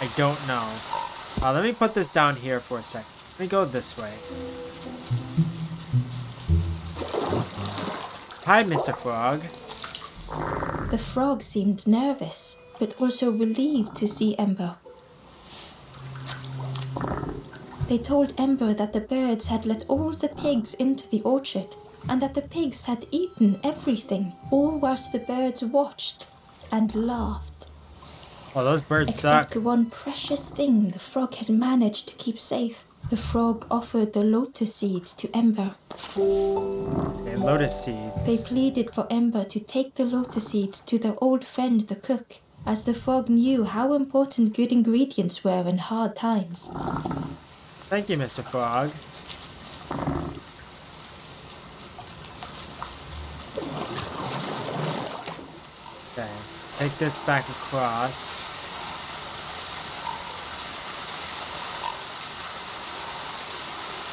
[SPEAKER 1] I don't know. Let me put this down here for a second. Let me go this way. Hi, Mr. Frog.
[SPEAKER 2] The frog seemed nervous, but also relieved to see Ember. They told Ember that the birds had let all the pigs into the orchard, and that the pigs had eaten everything, all whilst the birds watched and laughed.
[SPEAKER 1] Well, those birds
[SPEAKER 2] Except
[SPEAKER 1] suck.
[SPEAKER 2] the one precious thing the frog had managed to keep safe. The frog offered the lotus seeds to Ember.
[SPEAKER 1] Okay, lotus seeds.
[SPEAKER 2] They pleaded for Ember to take the lotus seeds to their old friend the cook, as the frog knew how important good ingredients were in hard times.
[SPEAKER 1] Thank you, Mr. Frog. Okay, take this back across.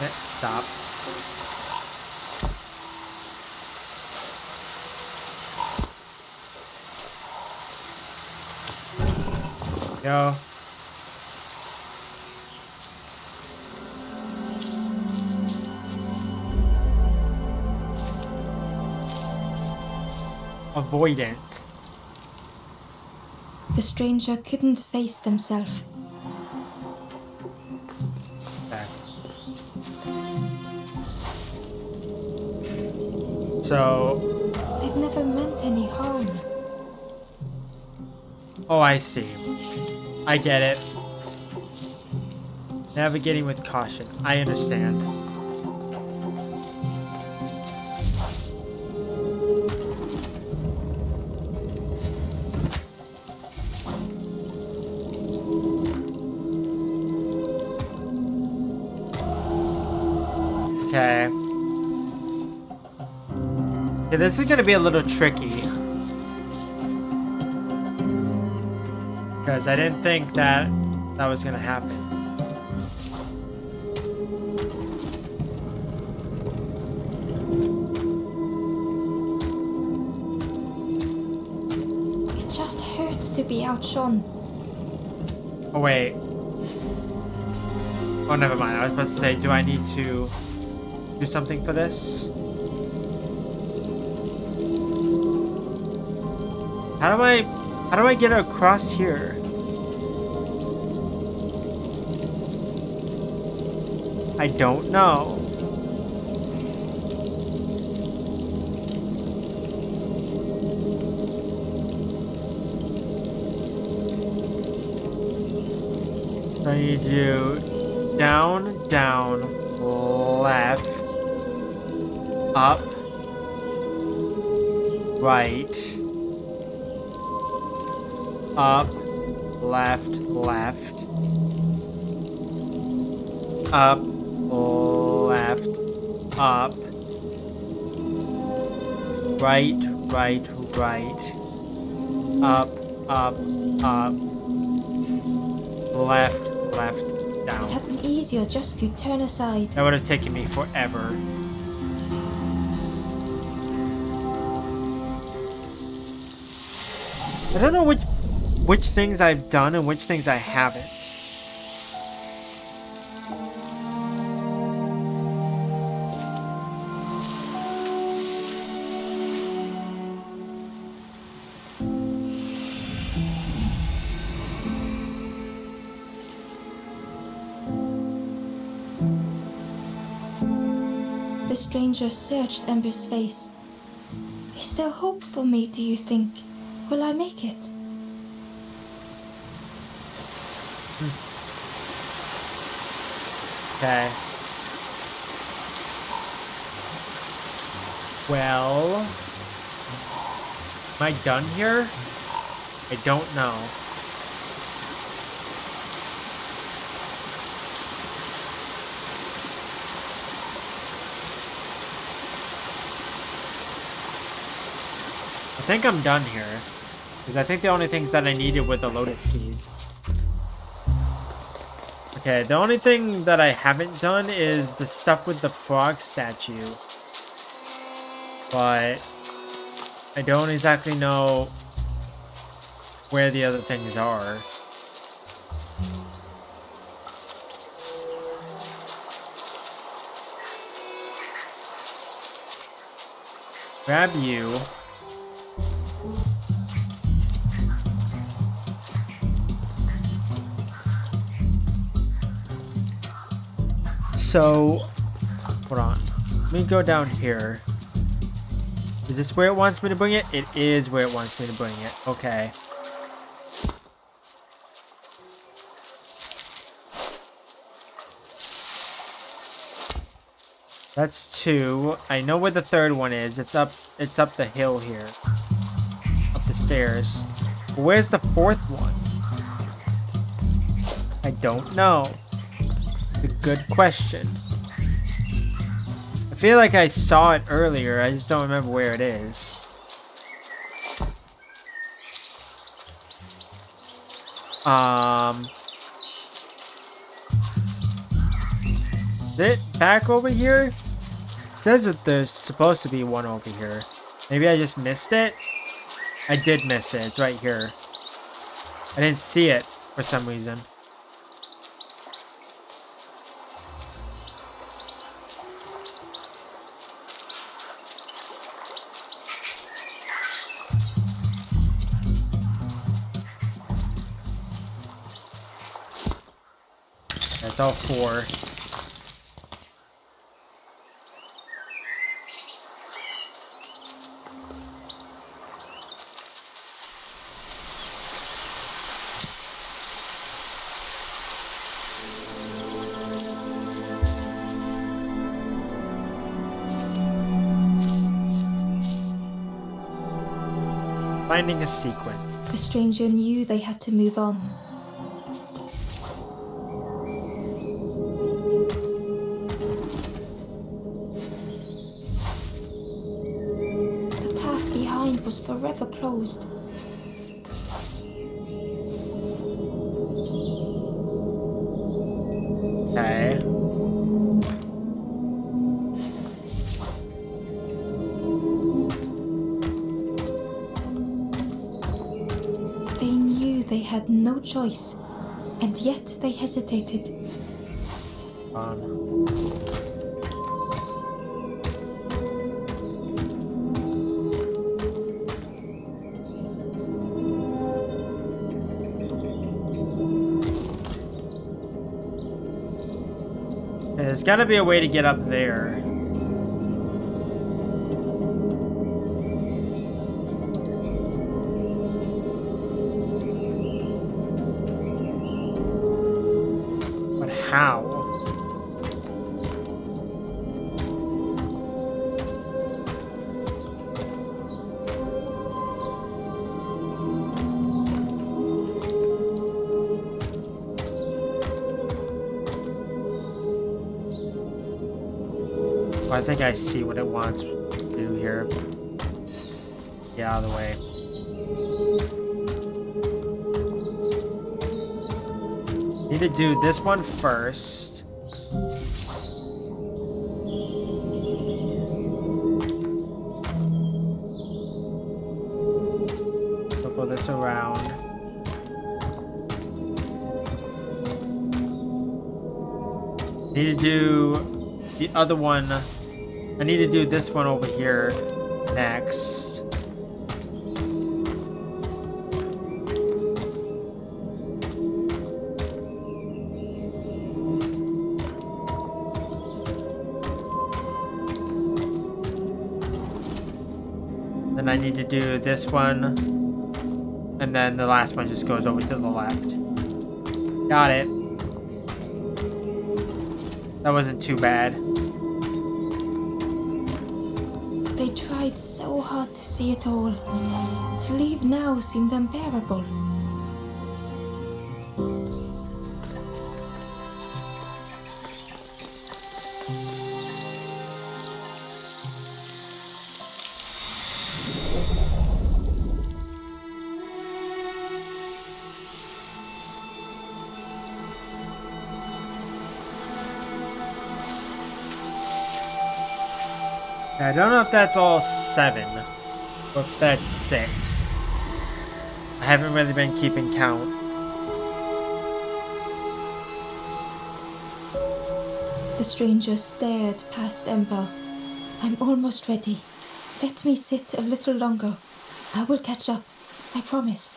[SPEAKER 1] Okay, stop. Go. Avoidance.
[SPEAKER 2] The stranger couldn't face themselves.
[SPEAKER 1] Okay. So...
[SPEAKER 2] They've never meant any harm.
[SPEAKER 1] Oh, I see. I get it. Navigating with caution. I understand. Okay. Yeah, this is gonna be a little tricky. Because I didn't think that was gonna happen.
[SPEAKER 2] It just hurts to be outshone.
[SPEAKER 1] Oh, wait. Oh, never mind. I was about to say, do I need to do something for this? How do I get across here? I don't know. I need to do down, down, left, up, right, up, left, left, up, left, up, right, right, right, up, up, up, left, left, down.
[SPEAKER 2] It had been easier just to turn aside.
[SPEAKER 1] That would have taken me forever. I don't know which things I've done and which things I haven't.
[SPEAKER 2] The stranger searched Ember's face. Is there hope for me, do you think? Will I make it?
[SPEAKER 1] Okay. Well, am I done here? I don't know. I think I'm done here. Because I think the only things that I needed were the lotus seed. Okay, the only thing that I haven't done is the stuff with the frog statue. But I don't exactly know where the other things are. Grab you. So, hold on. Let me go down here. Is this where it wants me to bring it? It is where it wants me to bring it. Okay. That's 2. I know where the third one is. It's up the hill here. Up the stairs. Where's the fourth one? I don't know. A good question. I feel like I saw it earlier. I just don't remember where it is. Is it back over here? It says that there's supposed to be one over here. Maybe I just missed it? I did miss it. It's right here. I didn't see it for some reason. That's all 4. finding a
[SPEAKER 2] The
[SPEAKER 1] sequence.
[SPEAKER 2] stranger knew they had to move on. The path behind was forever closed.
[SPEAKER 1] Okay.
[SPEAKER 2] They knew they had no choice, and yet they hesitated.
[SPEAKER 1] There's gotta be a way to get up there. But how? Oh, I think I see what it wants to do here. Get out of the way. Need to do this one first. Circle this around. Need to do the other one. I need to do this one over here next. Then I need to do this one. And then the last one just goes over to the left. Got it. That wasn't too bad.
[SPEAKER 2] They tried so hard to see it all. To leave now seemed unbearable.
[SPEAKER 1] I don't know if that's all 7 or if that's 6. I haven't really been keeping count.
[SPEAKER 2] The stranger stared past Ember. I'm almost ready. Let me sit a little longer. I will catch up. I promise.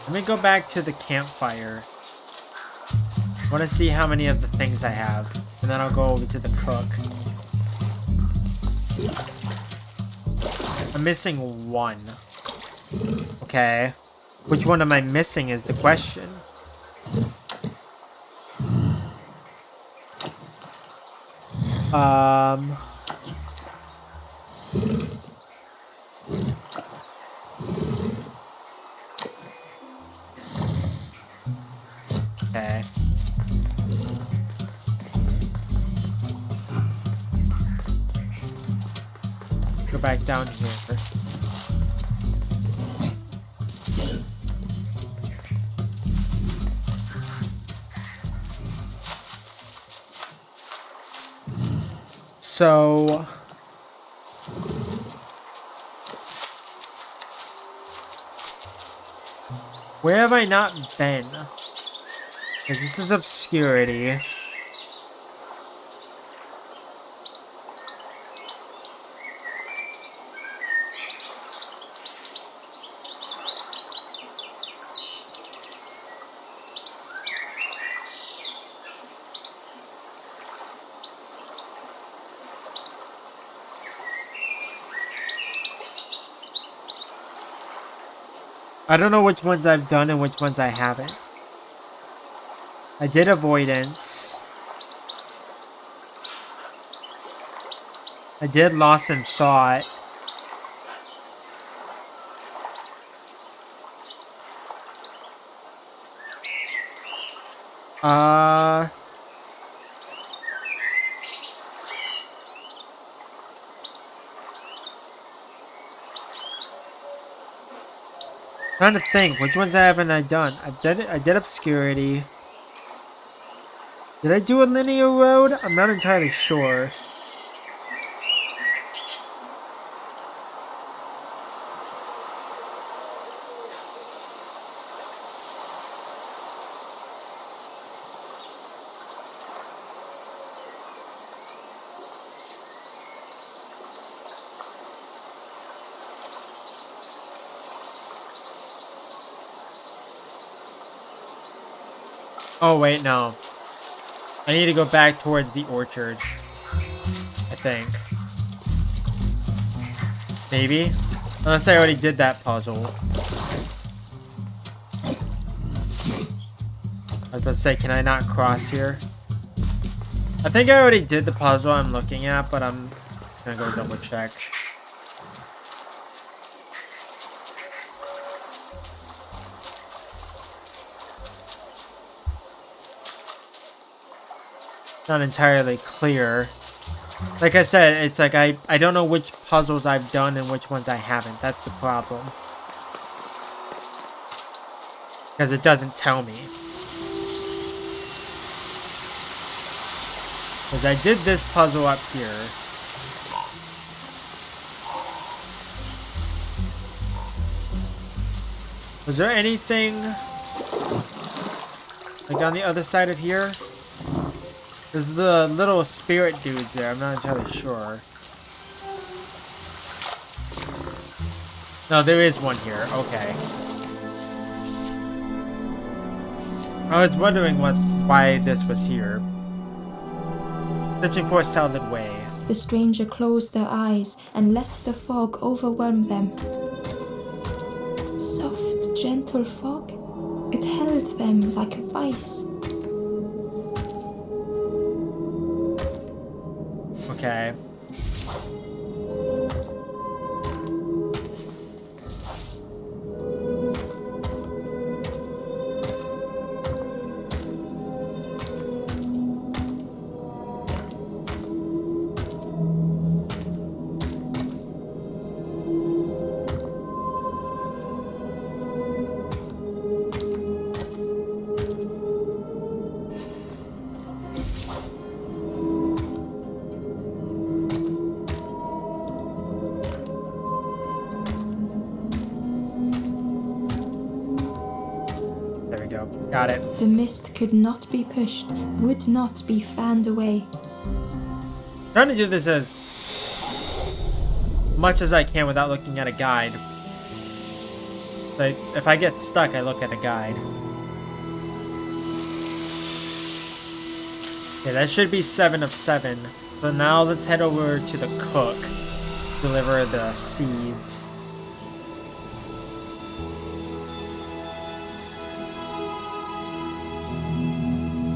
[SPEAKER 1] Let me go back to the campfire. I want to see how many of the things I have. And then I'll go over to the cook. I'm missing 1. Okay. Which one am I missing is the question. Okay. Go back down here. So where have I not been? Because this is obscurity. I don't know which ones I've done and which ones I haven't. I did avoidance. I did lost in thought. Trying to think, which ones haven't I done? I did obscurity. Did I do a linear road? I'm not entirely sure. Oh wait, no. I need to go back towards the orchard. I think. Maybe? Unless I already did that puzzle. I was about to say, can I not cross here? I think I already did the puzzle I'm looking at, but I'm gonna go double check. Not entirely clear. Like I said, it's like I don't know which puzzles I've done and which ones I haven't. That's the problem. Because it doesn't tell me. Because I did this puzzle up here. Was there anything like on the other side of here? There's the little spirit dudes there. I'm not entirely sure. No, there is one here. Okay. I was wondering why this was here. Searching for a solid way.
[SPEAKER 2] The stranger closed their eyes and let the fog overwhelm them. Soft, gentle fog. It held them like a vice.
[SPEAKER 1] Okay. Got it.
[SPEAKER 2] The mist could not be pushed, would not be fanned away.
[SPEAKER 1] Trying to do this as much as I can without looking at a guide. Like, if I get stuck, I look at a guide. Okay, that should be 7 of 7. So now let's head over to the cook. Deliver the seeds.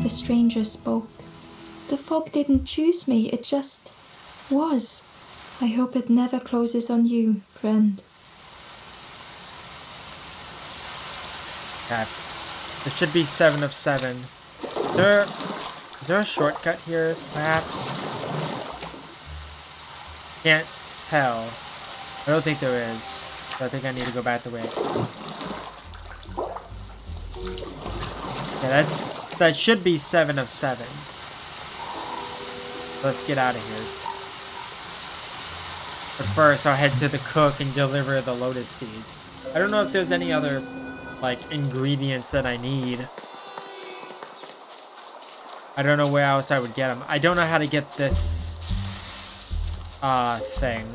[SPEAKER 2] The stranger spoke. The fog didn't choose me, it just was. I hope it never closes on you, friend.
[SPEAKER 1] Okay. This should be 7 of 7. Is there a shortcut here, perhaps? Can't tell. I don't think there is. So I think I need to go back the way. Yeah, that should be 7 of 7. Let's get out of here. But first, I'll head to the cook and deliver the lotus seed. I don't know if there's any other, like, ingredients that I need. I don't know where else I would get them. I don't know how to get this, thing.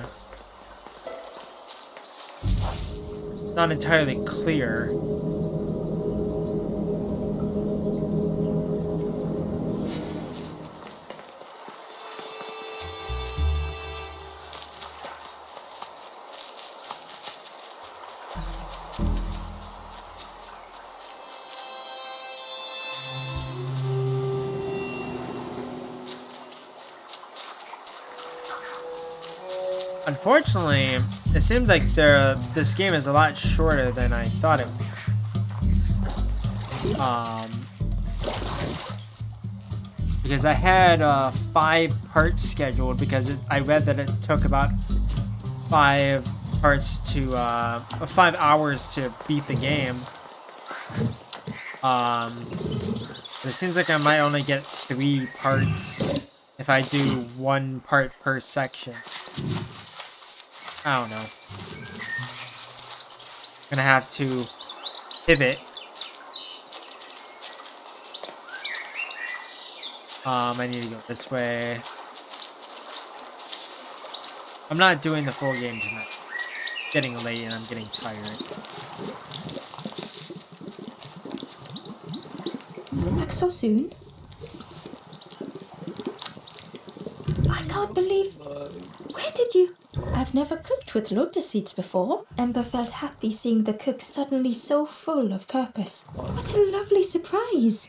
[SPEAKER 1] Not entirely clear. Unfortunately, it seems like this game is a lot shorter than I thought it would be. Because I had 5 parts scheduled because I read that it took about 5 parts to 5 hours to beat the game. But it seems like I might only get 3 parts if I do 1 part per section. I don't know. Gonna have to pivot. I need to go this way. I'm not doing the full game tonight. It's getting late and I'm getting tired.
[SPEAKER 2] Back so soon? I can't believe... Where did you... I've never cooked with lotus seeds before. Ember felt happy seeing the cook suddenly so full of purpose. What a lovely surprise!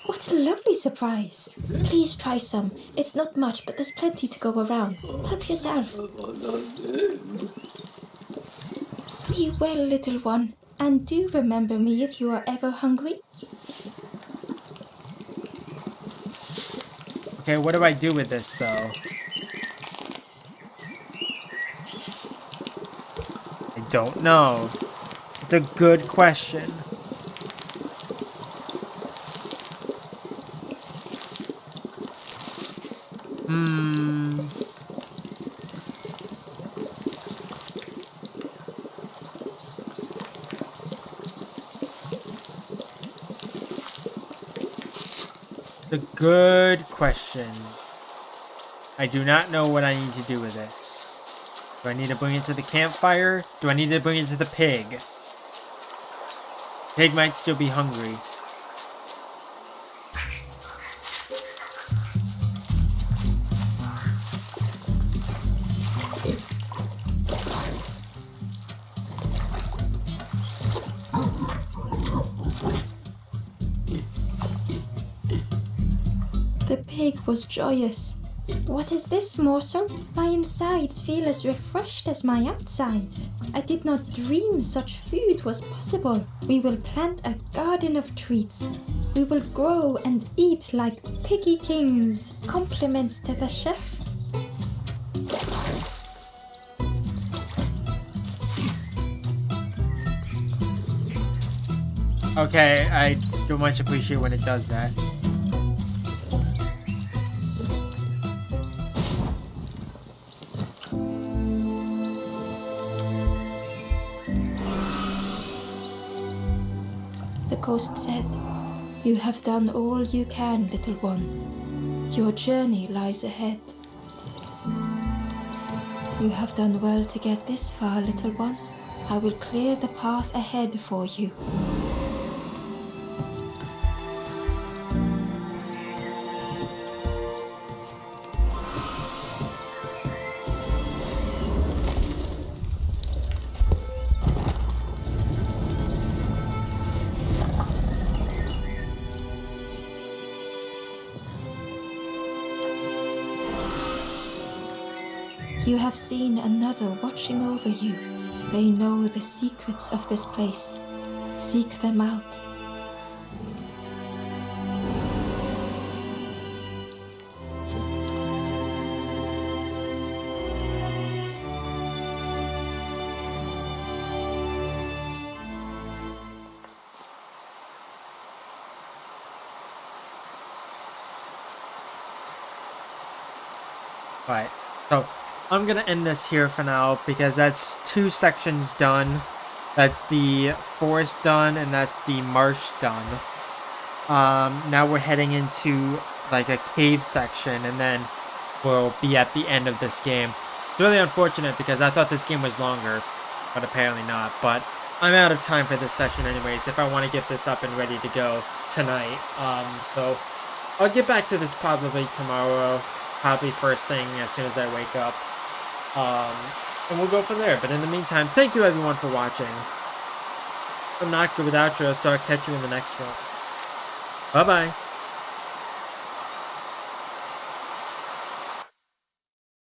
[SPEAKER 2] What a lovely surprise. Please try some. It's not much, but there's plenty to go around. Help yourself. Be well, little one. And do remember me if you are ever hungry.
[SPEAKER 1] Okay, what do I do with this, though? I don't know. It's a good question. It's a good question. I do not know what I need to do with this. Do I need to bring it to the campfire? Do I need to bring it to the pig? Pig might still be hungry.
[SPEAKER 2] The pig was joyous. What is this, morsel? My insides feel as refreshed as my outsides. I did not dream such food was possible. We will plant a garden of treats. We will grow and eat like piggy kings. Compliments to the chef.
[SPEAKER 1] Okay, I do much appreciate when it does that.
[SPEAKER 2] The ghost said, "You have done all you can, little one. Your journey lies ahead. You have done well to get this far, little one. I will clear the path ahead for you." You have seen another watching over you. They know the secrets of this place. Seek them out.
[SPEAKER 1] Alright, so I'm gonna end this here for now because that's 2 sections done. That's the forest done and that's the marsh done. Now we're heading into like a cave section and then we'll be at the end of this game. It's really unfortunate because I thought this game was longer, but apparently not. But I'm out of time for this session anyways if I want to get this up and ready to go tonight. So I'll get back to this probably tomorrow, probably first thing as soon as I wake up. And we'll go from there. But in the meantime, thank you everyone for watching. I'm not good with outros, so I'll catch you in the next one. Bye-bye.